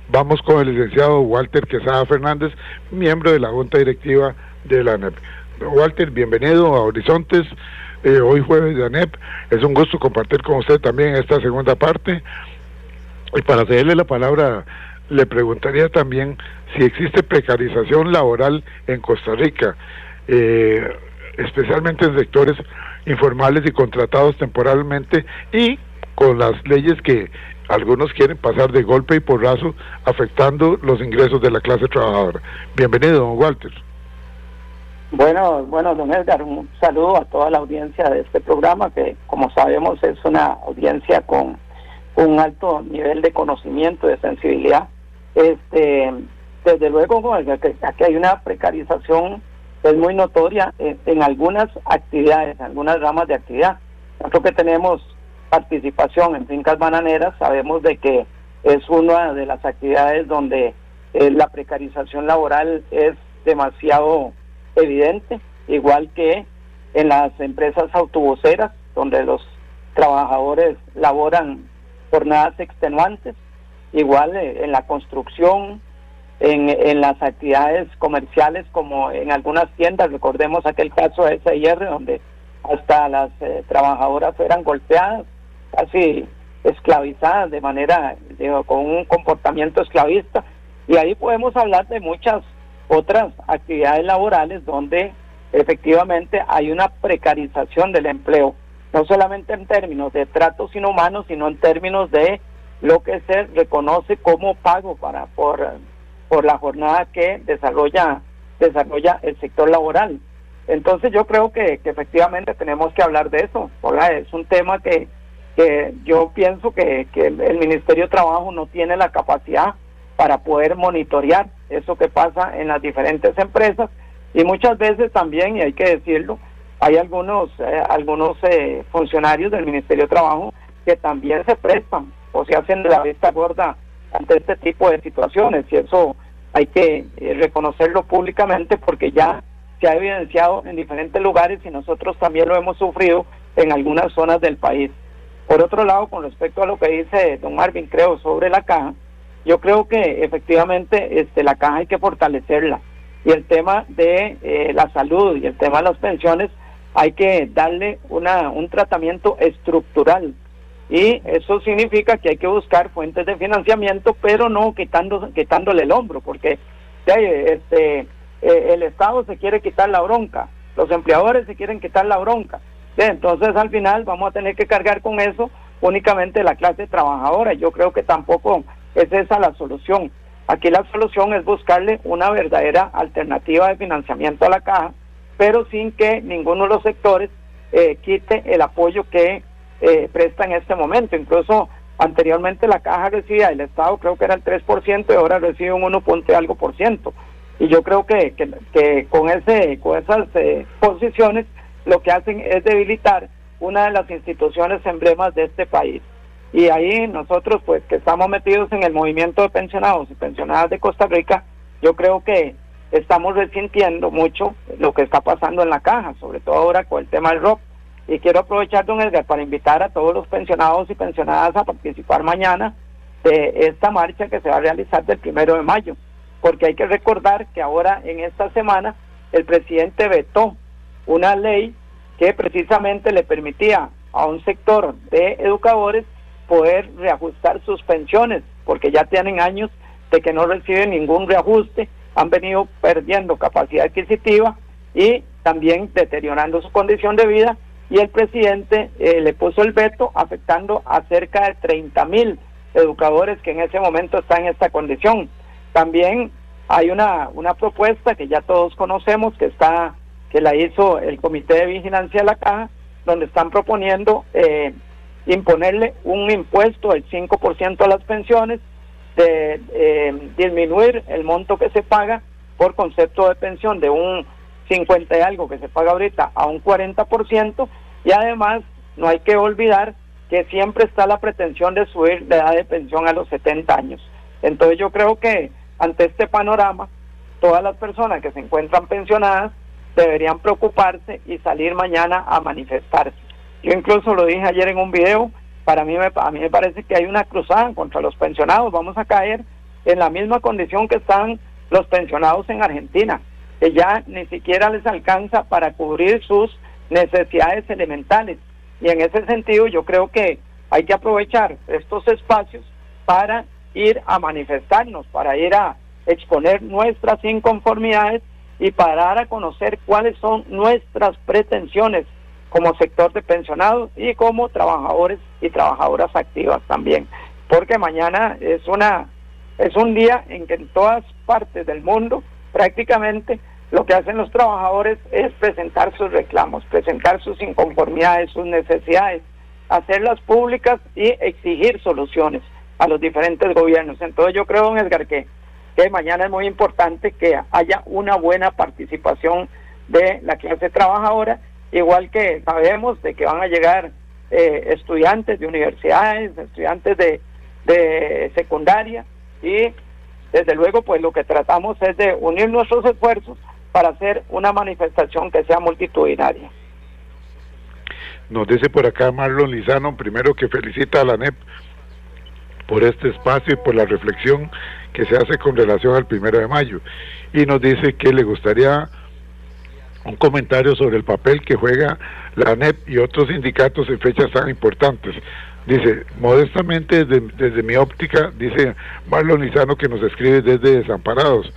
Vamos con el licenciado Walter Quesada Fernández, miembro de la Junta Directiva de la ANEP. Walter, bienvenido a Horizontes, hoy jueves de ANEP. Es un gusto compartir con usted también esta segunda parte. Y para cederle la palabra, le preguntaría también si existe precarización laboral en Costa Rica, especialmente en sectores informales y contratados temporalmente, y con las leyes que algunos quieren pasar de golpe y porrazo, afectando los ingresos de la clase trabajadora. Bienvenido, don Walter. Bueno, don Edgar, un saludo a toda la audiencia de este programa, que como sabemos es una audiencia con un alto nivel de conocimiento, de sensibilidad. Desde luego, aquí hay una precarización pues muy notoria en algunas actividades, en algunas ramas de actividad. Nosotros que tenemos participación en fincas bananeras, sabemos de que es una de las actividades donde la precarización laboral es demasiado evidente, igual que en las empresas autobuseras, donde los trabajadores laboran jornadas extenuantes, igual en la construcción, en las actividades comerciales, como en algunas tiendas. Recordemos aquel caso de SIR, donde hasta las trabajadoras fueran golpeadas, casi esclavizadas de manera, con un comportamiento esclavista. Y ahí podemos hablar de muchas otras actividades laborales donde efectivamente hay una precarización del empleo, no solamente en términos de tratos inhumanos, sino en términos de lo que se reconoce como pago por la jornada que desarrolla el sector laboral. Entonces yo creo que efectivamente tenemos que hablar de eso, ¿verdad? Es un tema que que yo pienso que el Ministerio de Trabajo no tiene la capacidad para poder monitorear eso que pasa en las diferentes empresas, y muchas veces también, y hay que decirlo, hay algunos funcionarios del Ministerio de Trabajo que también se prestan o se hacen de la vista gorda ante este tipo de situaciones, y eso hay que reconocerlo públicamente, porque ya se ha evidenciado en diferentes lugares y nosotros también lo hemos sufrido en algunas zonas del país. Por otro lado, con respecto a lo que dice don Marvin, creo, sobre la caja, yo creo que efectivamente la caja hay que fortalecerla, y el tema de la salud y el tema de las pensiones hay que darle un tratamiento estructural, y eso significa que hay que buscar fuentes de financiamiento, pero no quitándole el hombro, porque el Estado se quiere quitar la bronca, los empleadores se quieren quitar la bronca. Entonces al final vamos a tener que cargar con eso únicamente la clase trabajadora. Yo creo que tampoco es esa la solución. Aquí la solución es buscarle una verdadera alternativa de financiamiento a la caja, pero sin que ninguno de los sectores quite el apoyo que presta en este momento. Incluso anteriormente la caja recibía del Estado, creo que era el 3%, y ahora recibe un 1 punto algo por ciento. Y yo creo que con esas posiciones lo que hacen es debilitar una de las instituciones emblemas de este país. Y ahí nosotros, pues, que estamos metidos en el movimiento de pensionados y pensionadas de Costa Rica, yo creo que estamos resintiendo mucho lo que está pasando en la caja, sobre todo ahora con el tema del ROP. Y quiero aprovechar, don Edgar, para invitar a todos los pensionados y pensionadas a participar mañana de esta marcha que se va a realizar del 1 de mayo, porque hay que recordar que ahora en esta semana el presidente vetó una ley que precisamente le permitía a un sector de educadores poder reajustar sus pensiones, porque ya tienen años de que no reciben ningún reajuste, han venido perdiendo capacidad adquisitiva y también deteriorando su condición de vida, y el presidente le puso el veto, afectando a cerca de 30,000 educadores que en ese momento están en esta condición. También hay una propuesta que ya todos conocemos, que la hizo el Comité de Vigilancia de la Caja, donde están proponiendo imponerle un impuesto del 5% a las pensiones, disminuir el monto que se paga por concepto de pensión de un 50 y algo que se paga ahorita a un 40%, y además no hay que olvidar que siempre está la pretensión de subir la edad de pensión a los 70 años. Entonces yo creo que ante este panorama, todas las personas que se encuentran pensionadas deberían preocuparse y salir mañana a manifestarse. Yo incluso lo dije ayer en un video, a mí me parece que hay una cruzada contra los pensionados. Vamos a caer en la misma condición que están los pensionados en Argentina, que ya ni siquiera les alcanza para cubrir sus necesidades elementales. Y en ese sentido yo creo que hay que aprovechar estos espacios para ir a manifestarnos, para ir a exponer nuestras inconformidades y para dar a conocer cuáles son nuestras pretensiones como sector de pensionados y como trabajadores y trabajadoras activas también, porque mañana es un día en que en todas partes del mundo prácticamente lo que hacen los trabajadores es presentar sus reclamos, presentar sus inconformidades, sus necesidades, hacerlas públicas y exigir soluciones a los diferentes gobiernos. Entonces yo creo, don Edgar, que mañana es muy importante que haya una buena participación de la clase trabajadora, igual que sabemos de que van a llegar estudiantes de universidades, estudiantes de secundaria, y desde luego pues lo que tratamos es de unir nuestros esfuerzos para hacer una manifestación que sea multitudinaria. Nos dice por acá Marlon Lizano, primero, que felicita a la ANEP por este espacio y por la reflexión que se hace con relación al 1 de mayo, y nos dice que le gustaría un comentario sobre el papel que juega la ANEP y otros sindicatos en fechas tan importantes. Dice, modestamente, desde mi óptica, dice Marlon Lizano, que nos escribe desde Desamparados,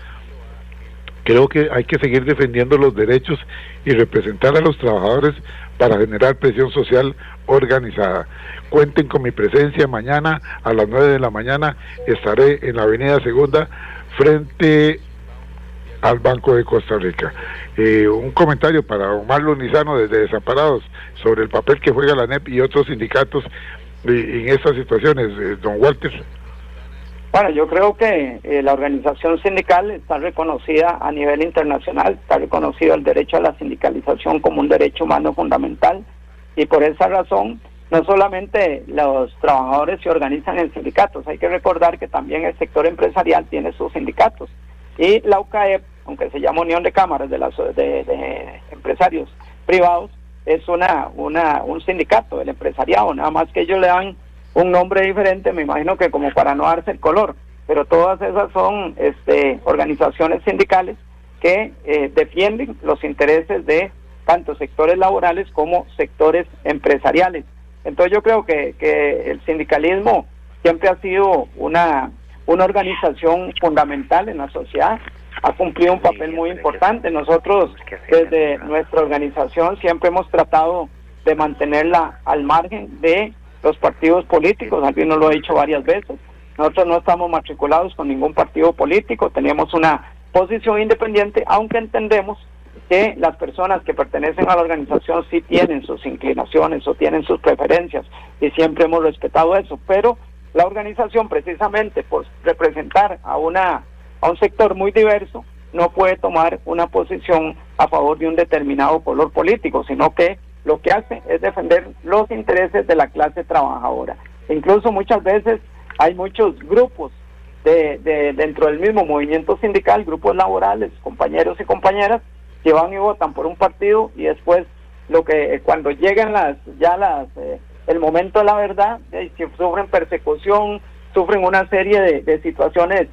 creo que hay que seguir defendiendo los derechos y representar a los trabajadores para generar presión social organizada. Cuenten con mi presencia mañana a las 9 de la mañana, estaré en la avenida Segunda frente al Banco de Costa Rica. Un comentario para don Marlon Lizano desde Desamparados sobre el papel que juega la ANEP y otros sindicatos en estas situaciones, don Walter? Bueno, yo creo que la organización sindical está reconocida a nivel internacional, está reconocido el derecho a la sindicalización como un derecho humano fundamental, y por esa razón no solamente los trabajadores se organizan en sindicatos, hay que recordar que también el sector empresarial tiene sus sindicatos, y la UCAEP, aunque se llama Unión de Cámaras de Empresarios Privados, es un sindicato del empresariado, nada más que ellos le dan un nombre diferente, me imagino que como para no darse el color, pero todas esas son organizaciones sindicales que defienden los intereses de tanto sectores laborales como sectores empresariales. Entonces yo creo que el sindicalismo siempre ha sido una organización fundamental en la sociedad, ha cumplido un papel muy importante. Nosotros desde nuestra organización siempre hemos tratado de mantenerla al margen de los partidos políticos, Albino lo ha dicho varias veces. Nosotros no estamos matriculados con ningún partido político, tenemos una posición independiente, aunque entendemos que las personas que pertenecen a la organización sí tienen sus inclinaciones o tienen sus preferencias, y siempre hemos respetado eso, pero la organización, precisamente por representar a un sector muy diverso, no puede tomar una posición a favor de un determinado color político, sino que lo que hace es defender los intereses de la clase trabajadora. Incluso muchas veces hay muchos grupos dentro del mismo movimiento sindical, grupos laborales, compañeros y compañeras, que van y votan por un partido, y después cuando llegan el momento de la verdad, sufren persecución, sufren una serie de situaciones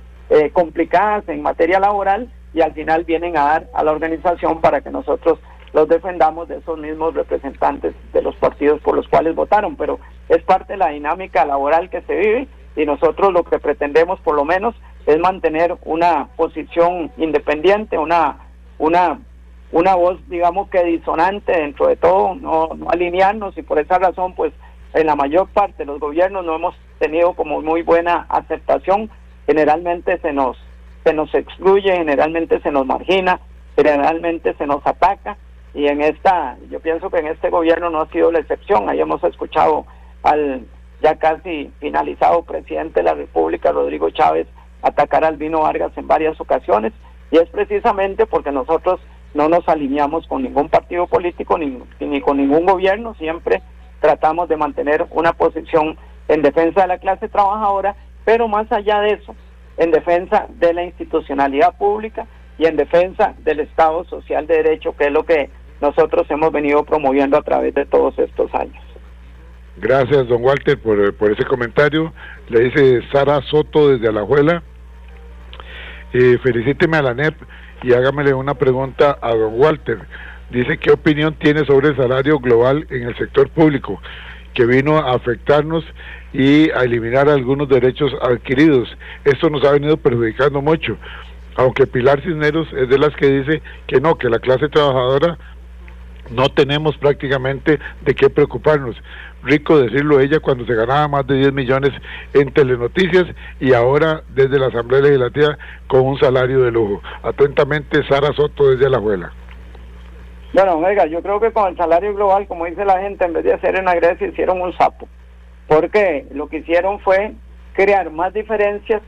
complicadas en materia laboral, y al final vienen a dar a la organización para que nosotros los defendamos de esos mismos representantes de los partidos por los cuales votaron. Pero es parte de la dinámica laboral que se vive, y nosotros lo que pretendemos por lo menos es mantener una posición independiente, una voz, digamos, que disonante dentro de todo, no alinearnos, y por esa razón pues en la mayor parte de los gobiernos no hemos tenido como muy buena aceptación. Generalmente se nos excluye, generalmente se nos margina, generalmente se nos ataca, y yo pienso que en este gobierno no ha sido la excepción. Ahí hemos escuchado al ya casi finalizado presidente de la República, Rodrigo Chávez, atacar a Albino Vargas en varias ocasiones, y es precisamente porque nosotros no nos alineamos con ningún partido político ni con ningún gobierno. Siempre tratamos de mantener una posición en defensa de la clase trabajadora, pero más allá de eso, en defensa de la institucionalidad pública y en defensa del Estado Social de Derecho, que es lo que nosotros hemos venido promoviendo a través de todos estos años. Gracias, don Walter, por ese comentario. Le dice Sara Soto desde Alajuela. Felicíteme a la ANEP y hágamele una pregunta a don Walter. Dice, ¿qué opinión tiene sobre el salario global en el sector público, que vino a afectarnos y a eliminar algunos derechos adquiridos? Esto nos ha venido perjudicando mucho, aunque Pilar Cisneros es de las que dice que no, que la clase trabajadora no tenemos prácticamente de qué preocuparnos. Rico decirlo ella cuando se ganaba más de 10 millones en Telenoticias, y ahora desde la Asamblea Legislativa con un salario de lujo. Atentamente, Sara Soto desde Alajuela. Bueno, oiga, yo creo que con el salario global, como dice la gente, en vez de hacer una Grecia, hicieron un sapo, porque lo que hicieron fue crear más diferencias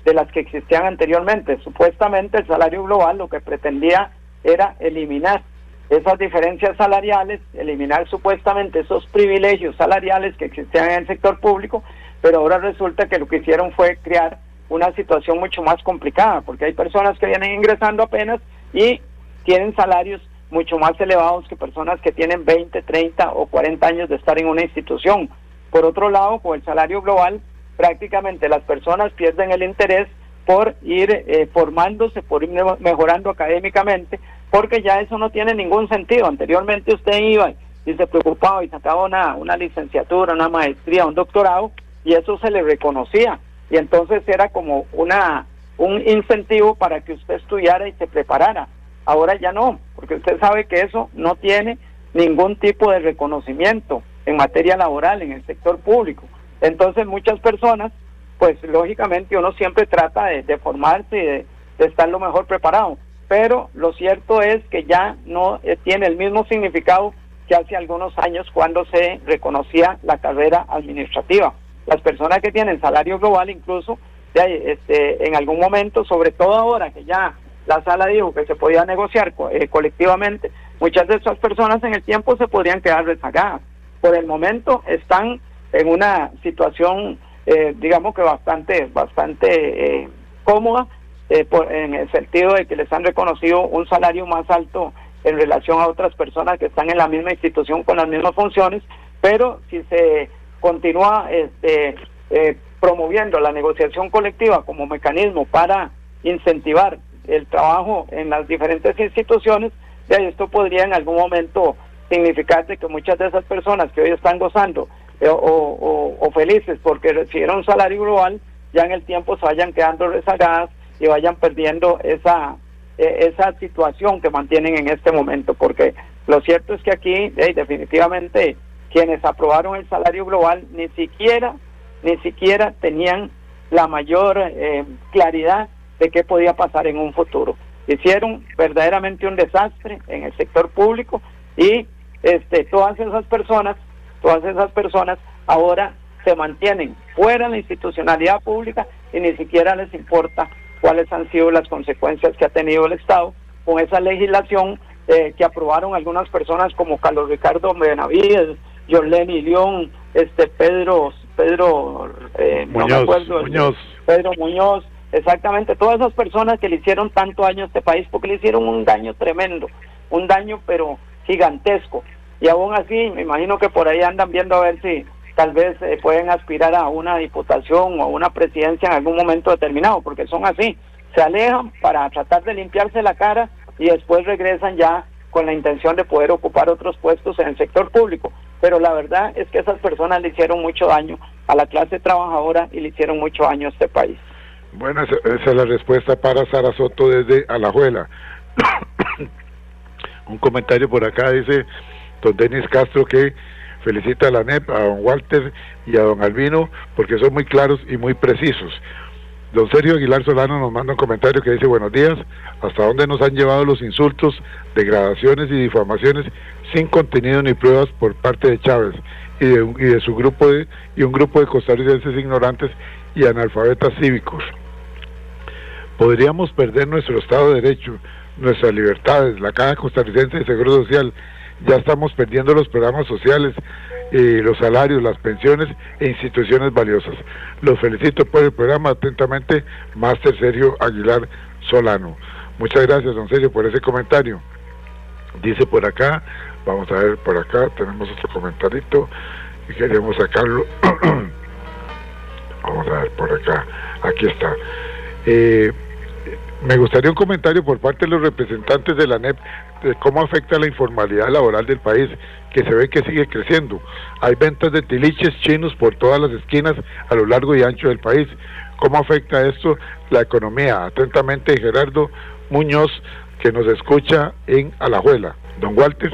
de las que existían anteriormente. Supuestamente el salario global lo que pretendía era eliminar esas diferencias salariales, eliminar supuestamente esos privilegios salariales que existían en el sector público, pero ahora resulta que lo que hicieron fue crear una situación mucho más complicada, porque hay personas que vienen ingresando apenas y tienen salarios mucho más elevados que personas que tienen 20, 30 o 40 años de estar en una institución. Por otro lado, con el salario global, prácticamente las personas pierden el interés por ir formándose, por ir mejorando académicamente, porque ya eso no tiene ningún sentido. Anteriormente usted iba y se preocupaba y sacaba una licenciatura, una maestría, un doctorado, y eso se le reconocía, y entonces era como un incentivo para que usted estudiara y se preparara. Ahora ya no, porque usted sabe que eso no tiene ningún tipo de reconocimiento en materia laboral en el sector público. Entonces muchas personas, pues lógicamente uno siempre trata de formarse y de estar lo mejor preparado, pero lo cierto es que ya no tiene el mismo significado que hace algunos años cuando se reconocía la carrera administrativa. Las personas que tienen salario global incluso en algún momento, sobre todo ahora que ya la sala dijo que se podía negociar colectivamente, muchas de esas personas en el tiempo se podrían quedar rezagadas. Por el momento están en una situación digamos que bastante cómoda, en el sentido de que les han reconocido un salario más alto en relación a otras personas que están en la misma institución con las mismas funciones, pero si se continúa promoviendo la negociación colectiva como mecanismo para incentivar el trabajo en las diferentes instituciones, esto podría en algún momento significar de que muchas de esas personas que hoy están gozando o felices porque recibieron un salario global, ya en el tiempo se vayan quedando rezagadas y vayan perdiendo esa situación que mantienen en este momento, porque lo cierto es que aquí definitivamente quienes aprobaron el salario global ni siquiera tenían la mayor claridad de qué podía pasar en un futuro. Hicieron verdaderamente un desastre en el sector público y todas esas personas ahora se mantienen fuera de la institucionalidad pública y ni siquiera les importa cuáles han sido las consecuencias que ha tenido el Estado con esa legislación que aprobaron algunas personas como Carlos Ricardo Benavides, Yoleni León, Pedro Muñoz, exactamente, todas esas personas que le hicieron tanto daño a este país, porque le hicieron un daño tremendo, un daño pero gigantesco, y aún así me imagino que por ahí andan viendo a ver si tal vez pueden aspirar a una diputación o a una presidencia en algún momento determinado, porque son así, se alejan para tratar de limpiarse la cara y después regresan ya con la intención de poder ocupar otros puestos en el sector público, pero la verdad es que esas personas le hicieron mucho daño a la clase trabajadora y le hicieron mucho daño a este país. Bueno, esa es la respuesta para Sara Soto desde Alajuela. Un comentario por acá dice don Denis Castro que felicita a la ANEP, a don Walter y a don Albino porque son muy claros y muy precisos. Don Sergio Aguilar Solano nos manda un comentario que dice: buenos días, ¿hasta dónde nos han llevado los insultos, degradaciones y difamaciones sin contenido ni pruebas por parte de Chávez y de su grupo y un grupo de costarricenses ignorantes y analfabetas cívicos? Podríamos perder nuestro Estado de Derecho, nuestras libertades, la Caja Costarricense de Seguro Social, ya estamos perdiendo los programas sociales, los salarios, las pensiones e instituciones valiosas. Los felicito por el programa, atentamente, Máster Sergio Aguilar Solano. Muchas gracias, don Sergio, por ese comentario. Dice por acá, vamos a ver por acá, tenemos otro comentarito y queremos sacarlo. Vamos a ver por acá, aquí está. Me gustaría un comentario por parte de los representantes de la ANEP de cómo afecta la informalidad laboral del país, que se ve que sigue creciendo. Hay ventas de tiliches chinos por todas las esquinas a lo largo y ancho del país. ¿Cómo afecta esto la economía? Atentamente, Gerardo Muñoz, que nos escucha en Alajuela. Don Walter.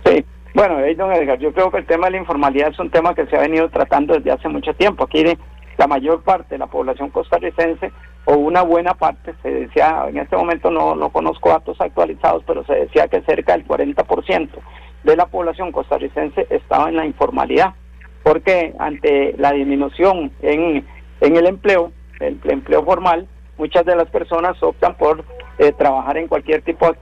Sí, bueno, don Edgar, yo creo que el tema de la informalidad es un tema que se ha venido tratando desde hace mucho tiempo. Aquí la mayor parte de la población costarricense, o una buena parte, se decía, en este momento no conozco datos actualizados, pero se decía que cerca del 40% de la población costarricense estaba en la informalidad, porque ante la disminución en el empleo formal, muchas de las personas optan por trabajar en cualquier tipo de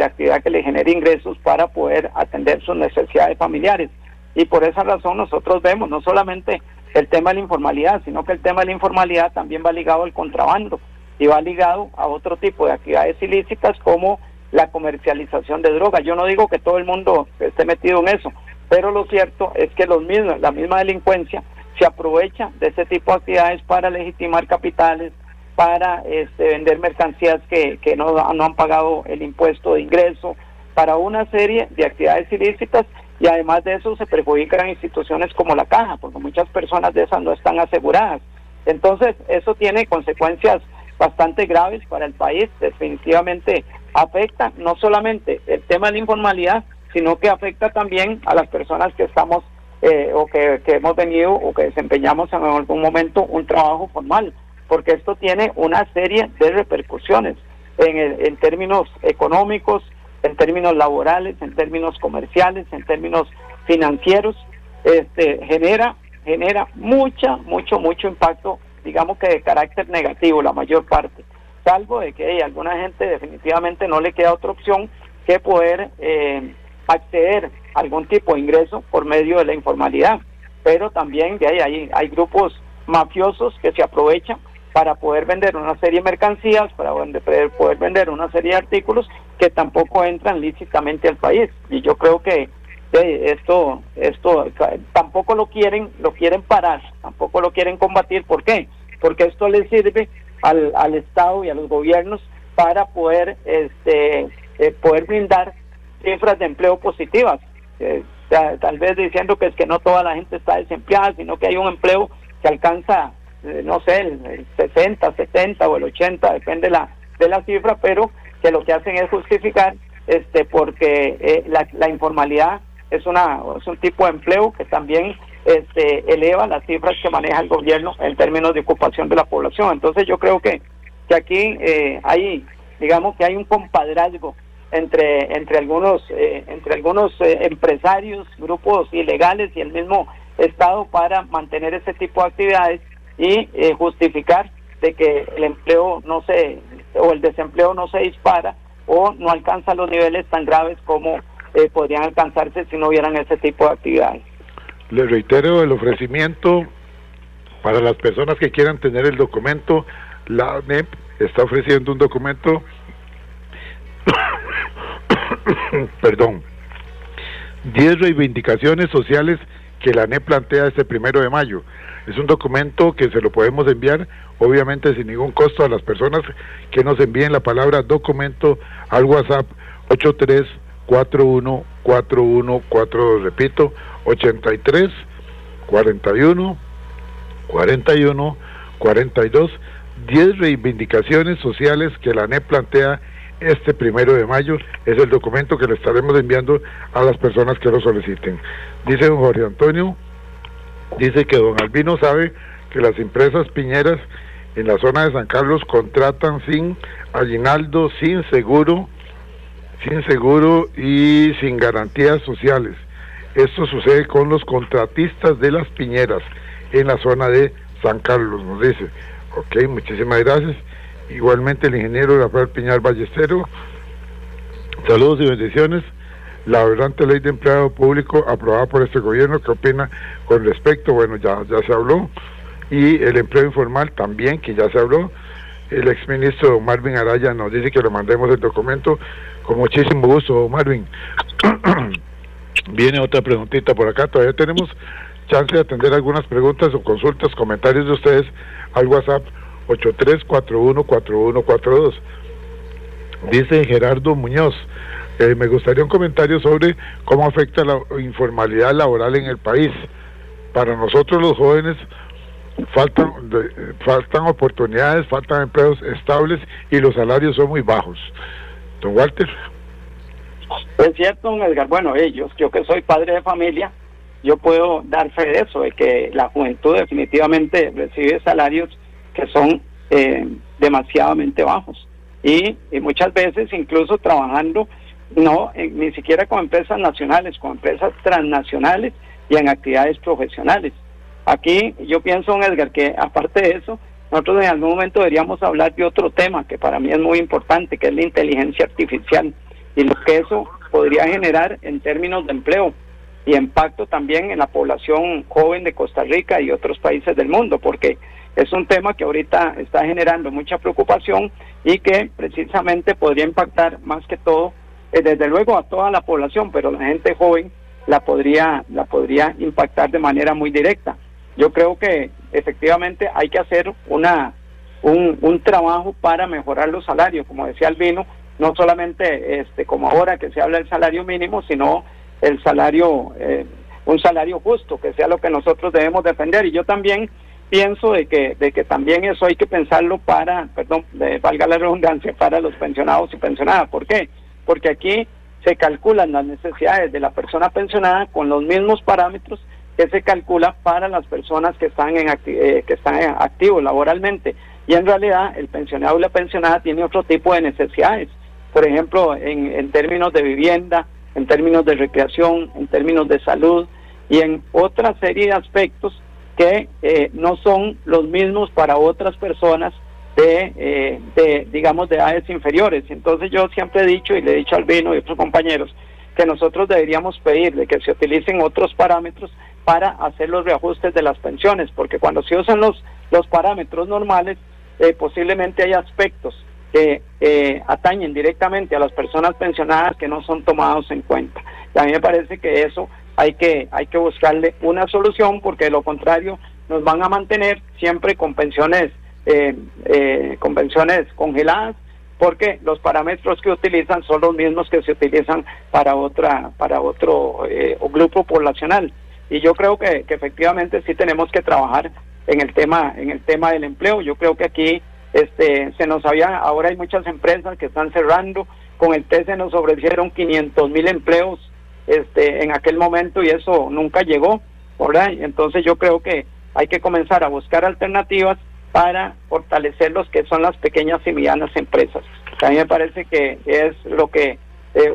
actividad que le genere ingresos para poder atender sus necesidades familiares. Y por esa razón nosotros vemos no solamente el tema de la informalidad, sino que el tema de la informalidad también va ligado al contrabando y va ligado a otro tipo de actividades ilícitas como la comercialización de drogas. Yo no digo que todo el mundo esté metido en eso, pero lo cierto es que la misma delincuencia se aprovecha de ese tipo de actividades para legitimar capitales, para vender mercancías que no han pagado el impuesto de ingreso, para una serie de actividades ilícitas, y además de eso se perjudican instituciones como la Caja, porque muchas personas de esas no están aseguradas. Entonces eso tiene consecuencias bastante graves para el país. Definitivamente afecta no solamente el tema de la informalidad, sino que afecta también a las personas que estamos o que hemos venido o que desempeñamos en algún momento un trabajo formal, porque esto tiene una serie de repercusiones en términos económicos, en términos laborales, en términos comerciales, en términos financieros, genera mucho impacto, digamos que de carácter negativo, la mayor parte, salvo de que a alguna gente definitivamente no le queda otra opción que poder acceder a algún tipo de ingreso por medio de la informalidad, pero también de ahí hay grupos mafiosos que se aprovechan para poder vender una serie de mercancías, para poder vender una serie de artículos que tampoco entran lícitamente al país. Y yo creo que esto tampoco lo quieren parar, tampoco lo quieren combatir. ¿Por qué? Porque esto le sirve al Estado y a los gobiernos para poder brindar cifras de empleo positivas, tal vez diciendo que es que no toda la gente está desempleada, sino que hay un empleo que alcanza el 60, 70 o el 80, depende de la cifra, pero que lo que hacen es justificar porque la informalidad es un tipo de empleo que también eleva las cifras que maneja el gobierno en términos de ocupación de la población. Entonces yo creo que aquí hay un compadrazgo entre algunos empresarios, grupos ilegales y el mismo Estado para mantener ese tipo de actividades y justificar de que el empleo o el desempleo no se dispara o no alcanza los niveles tan graves como podrían alcanzarse si no hubieran ese tipo de actividades. Les reitero el ofrecimiento para las personas que quieran tener el documento. La ANEP está ofreciendo un documento 10 reivindicaciones sociales que la ANEP plantea este 1 de mayo. Es un documento que se lo podemos enviar, obviamente sin ningún costo, a las personas que nos envíen la palabra documento al WhatsApp 83414142, repito, 83414142, 10 reivindicaciones sociales que la ANEP plantea este 1 de mayo, es el documento que le estaremos enviando a las personas que lo soliciten. Dice don Jorge Antonio, dice que don Albino sabe que las empresas piñeras en la zona de San Carlos contratan sin aguinaldo, sin seguro y sin garantías sociales. Esto sucede con los contratistas de las piñeras en la zona de San Carlos, nos dice. Ok, muchísimas gracias. Igualmente el ingeniero Rafael Piñar Ballestero, saludos y bendiciones. La aberrante ley de empleado público aprobada por este gobierno, ¿qué opina con respecto? Bueno, ya se habló. Y el empleo informal también, que ya se habló. El exministro Marvin Araya nos dice que le mandemos el documento con muchísimo gusto, Marvin. Viene otra preguntita por acá, todavía tenemos chance de atender algunas preguntas o consultas, comentarios de ustedes al WhatsApp 83414142. Dice Gerardo Muñoz, me gustaría un comentario sobre cómo afecta la informalidad laboral en el país. Para nosotros los jóvenes faltan oportunidades, faltan empleos estables y los salarios son muy bajos. Don Walter. Es cierto, don Edgar. Bueno, yo que soy padre de familia, yo puedo dar fe de eso, de que la juventud definitivamente recibe salarios que son demasiadamente bajos y muchas veces incluso trabajando ni siquiera con empresas nacionales, con empresas transnacionales y en actividades profesionales. Aquí yo pienso, don Edgar, que aparte de eso, nosotros en algún momento deberíamos hablar de otro tema que para mí es muy importante, que es la inteligencia artificial y lo que eso podría generar en términos de empleo y impacto también en la población joven de Costa Rica y otros países del mundo, porque es un tema que ahorita está generando mucha preocupación y que precisamente podría impactar más que todo, desde luego a toda la población, pero la gente joven la podría impactar de manera muy directa. Yo creo que efectivamente hay que hacer un trabajo para mejorar los salarios, como decía Albino, no solamente como ahora que se habla del salario mínimo, sino el salario, un salario justo, que sea lo que nosotros debemos defender. Y yo también pienso de que también eso hay que pensarlo valga la redundancia, para los pensionados y pensionadas. ¿Por qué? Porque aquí se calculan las necesidades de la persona pensionada con los mismos parámetros que se calcula para las personas que están activos laboralmente, y en realidad el pensionado y la pensionada tienen otro tipo de necesidades, por ejemplo, en términos de vivienda, en términos de recreación, en términos de salud y en otra serie de aspectos que no son los mismos para otras personas digamos, de edades inferiores. Entonces yo siempre he dicho, y le he dicho al Albino y otros compañeros, que nosotros deberíamos pedirle que se utilicen otros parámetros para hacer los reajustes de las pensiones, porque cuando se usan los parámetros normales, posiblemente hay aspectos que atañen directamente a las personas pensionadas que no son tomados en cuenta. Y a mí me parece que eso hay que buscarle una solución, porque de lo contrario nos van a mantener siempre con pensiones congeladas, porque los parámetros que utilizan son los mismos que se utilizan para otro grupo poblacional. Y yo creo que efectivamente sí tenemos que trabajar en el tema del empleo. Yo creo que aquí ahora hay muchas empresas que están cerrando. Con el TES se nos ofrecieron 500,000 empleos en aquel momento y eso nunca llegó, ¿verdad? Entonces yo creo que hay que comenzar a buscar alternativas para fortalecer los que son las pequeñas y medianas empresas. A mí me parece que es lo que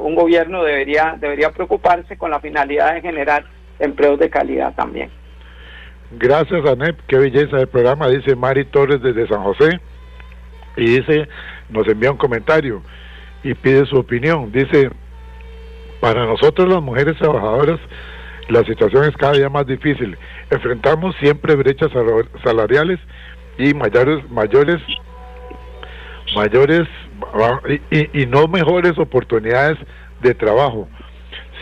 un gobierno debería preocuparse, con la finalidad de generar empleos de calidad también. Gracias, ANEP, qué belleza del programa, dice Mari Torres desde San José, y nos envía un comentario y pide su opinión. Dice: para nosotros las mujeres trabajadoras la situación es cada día más difícil, enfrentamos siempre brechas salariales y mayores y no mejores oportunidades de trabajo.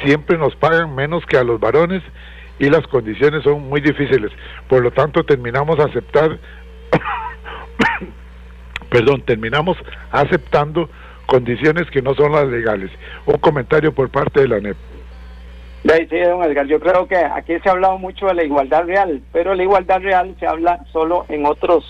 Siempre nos pagan menos que a los varones y las condiciones son muy difíciles. Por lo tanto, terminamos aceptando condiciones que no son las legales. Un comentario por parte de la ANEP. Sí, don Edgar, yo creo que aquí se ha hablado mucho de la igualdad real, pero la igualdad real se habla solo en otros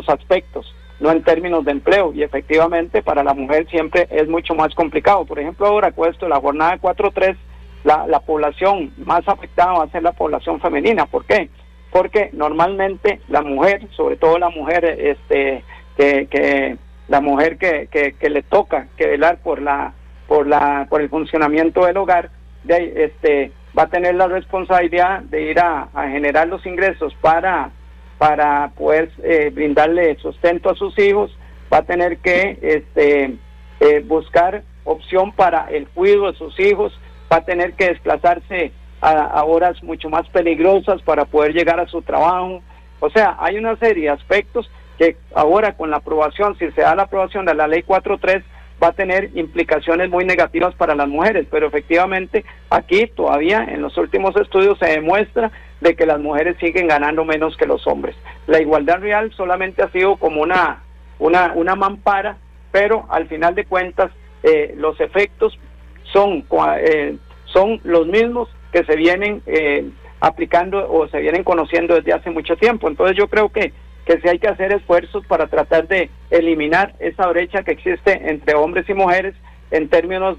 aspectos, no en términos de empleo, y efectivamente para la mujer siempre es mucho más complicado. Por ejemplo, ahora con esto, la jornada 4-3, la población más afectada va a ser la población femenina. ¿Por qué? Porque normalmente la mujer, sobre todo la mujer que le toca que velar por el funcionamiento del hogar, va a tener la responsabilidad de ir a generar los ingresos para poder brindarle sustento a sus hijos, va a tener que buscar opción para el cuidado de sus hijos, va a tener que desplazarse a horas mucho más peligrosas para poder llegar a su trabajo. O sea, hay una serie de aspectos que ahora con la aprobación, si se da la aprobación de la ley 4.3, va a tener implicaciones muy negativas para las mujeres, pero efectivamente aquí todavía en los últimos estudios se demuestra de que las mujeres siguen ganando menos que los hombres. La igualdad real solamente ha sido como una mampara, pero al final de cuentas los efectos son los mismos que se vienen aplicando o se vienen conociendo desde hace mucho tiempo. Entonces yo creo que sí hay que hacer esfuerzos para tratar de eliminar esa brecha que existe entre hombres y mujeres en términos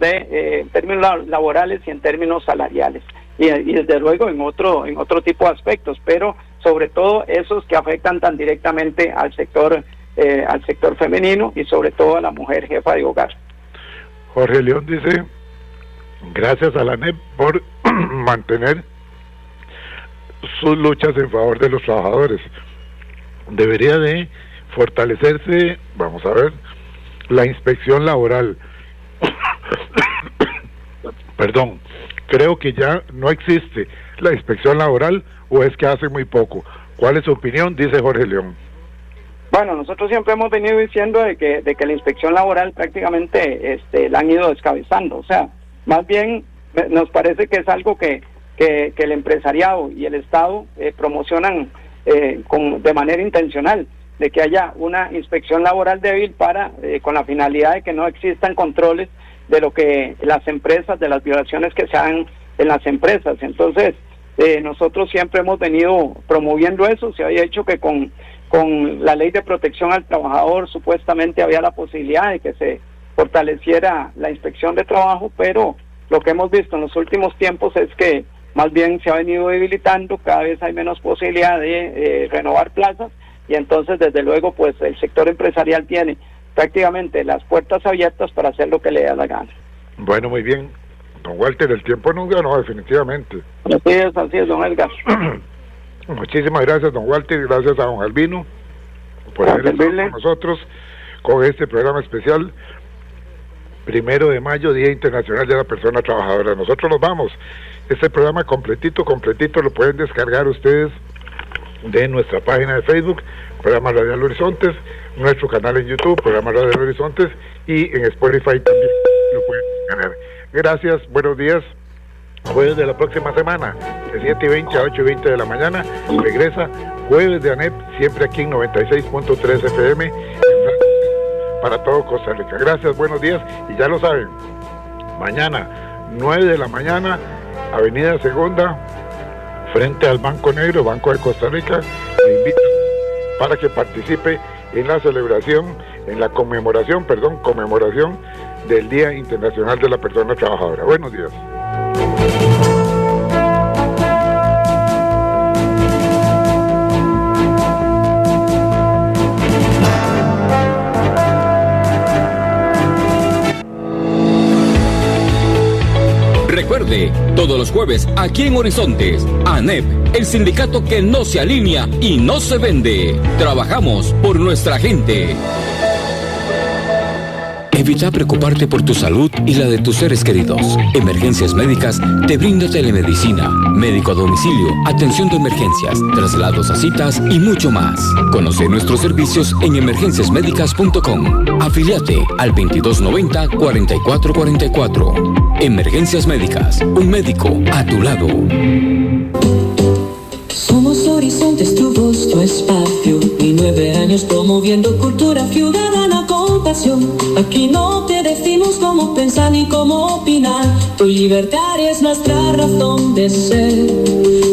laborales y en términos salariales, y desde luego en otro tipo de aspectos, pero sobre todo esos que afectan tan directamente al sector femenino y sobre todo a la mujer jefa de hogar. Jorge León dice: gracias a la ANEP por mantener sus luchas en favor de los trabajadores. Debería de fortalecerse, vamos a ver, la inspección laboral. Perdón, creo que ya no existe la inspección laboral, o es que hace muy poco. ¿Cuál es su opinión? Dice Jorge León. Bueno, nosotros siempre hemos venido diciendo de que la inspección laboral prácticamente la han ido descabezando. O sea, más bien nos parece que es algo que el empresariado y el Estado promocionan de manera intencional, de que haya una inspección laboral débil con la finalidad de que no existan controles de lo que las empresas, de las violaciones que se hagan en las empresas. Entonces, nosotros siempre hemos venido promoviendo eso. Se había hecho que con la ley de protección al trabajador supuestamente había la posibilidad de que se fortaleciera la inspección de trabajo, pero lo que hemos visto en los últimos tiempos es que más bien se ha venido debilitando, cada vez hay menos posibilidad de renovar plazas, y entonces desde luego pues el sector empresarial tiene prácticamente las puertas abiertas para hacer lo que le da la gana. Bueno, muy bien. Don Walter, el tiempo nos ganó definitivamente. Así es, don Edgar. Muchísimas gracias, don Walter, gracias a don Albino por haber estado con nosotros con este programa especial 1 de mayo, Día Internacional de la Persona Trabajadora. Nosotros nos vamos. Este programa completito lo pueden descargar ustedes de nuestra página de Facebook, Programa Radial Horizontes, nuestro canal en YouTube, Programa Radial Horizontes, y en Spotify también lo pueden tener. Gracias, buenos días. Jueves de la próxima semana, de 7:20 a 8:20 de la mañana, regresa Jueves de ANEP, siempre aquí en 96.3 FM, para todo Costa Rica. Gracias, buenos días, y ya lo saben, mañana, 9 de la mañana, Avenida Segunda, frente al Banco Negro, Banco de Costa Rica, le invito para que participe en la celebración, en la conmemoración del Día Internacional de la Persona Trabajadora. Buenos días. Recuerde, todos los jueves aquí en Horizontes, ANEP, el sindicato que no se alinea y no se vende. Trabajamos por nuestra gente. Evita preocuparte por tu salud y la de tus seres queridos. Emergencias Médicas te brinda telemedicina, médico a domicilio, atención de emergencias, traslados a citas y mucho más. Conoce nuestros servicios en emergenciasmedicas.com. Afíliate al 2290-4444. Emergencias Médicas, un médico a tu lado. Somos Horizontes, tu voz, tu espacio, y 9 años promoviendo cultura ciudadana con pasión. Aquí no te decimos cómo pensar ni cómo opinar, tu libertad es nuestra razón de ser.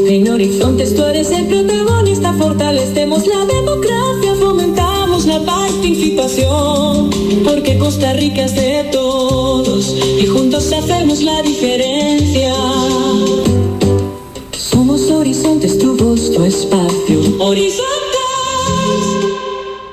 En Horizontes tú eres el protagonista, fortalecemos la democracia, fomentamos la participación, porque Costa Rica es de todos y juntos hacemos la diferencia. Somos Horizontes, tu voz, tu espacio. Horizontes.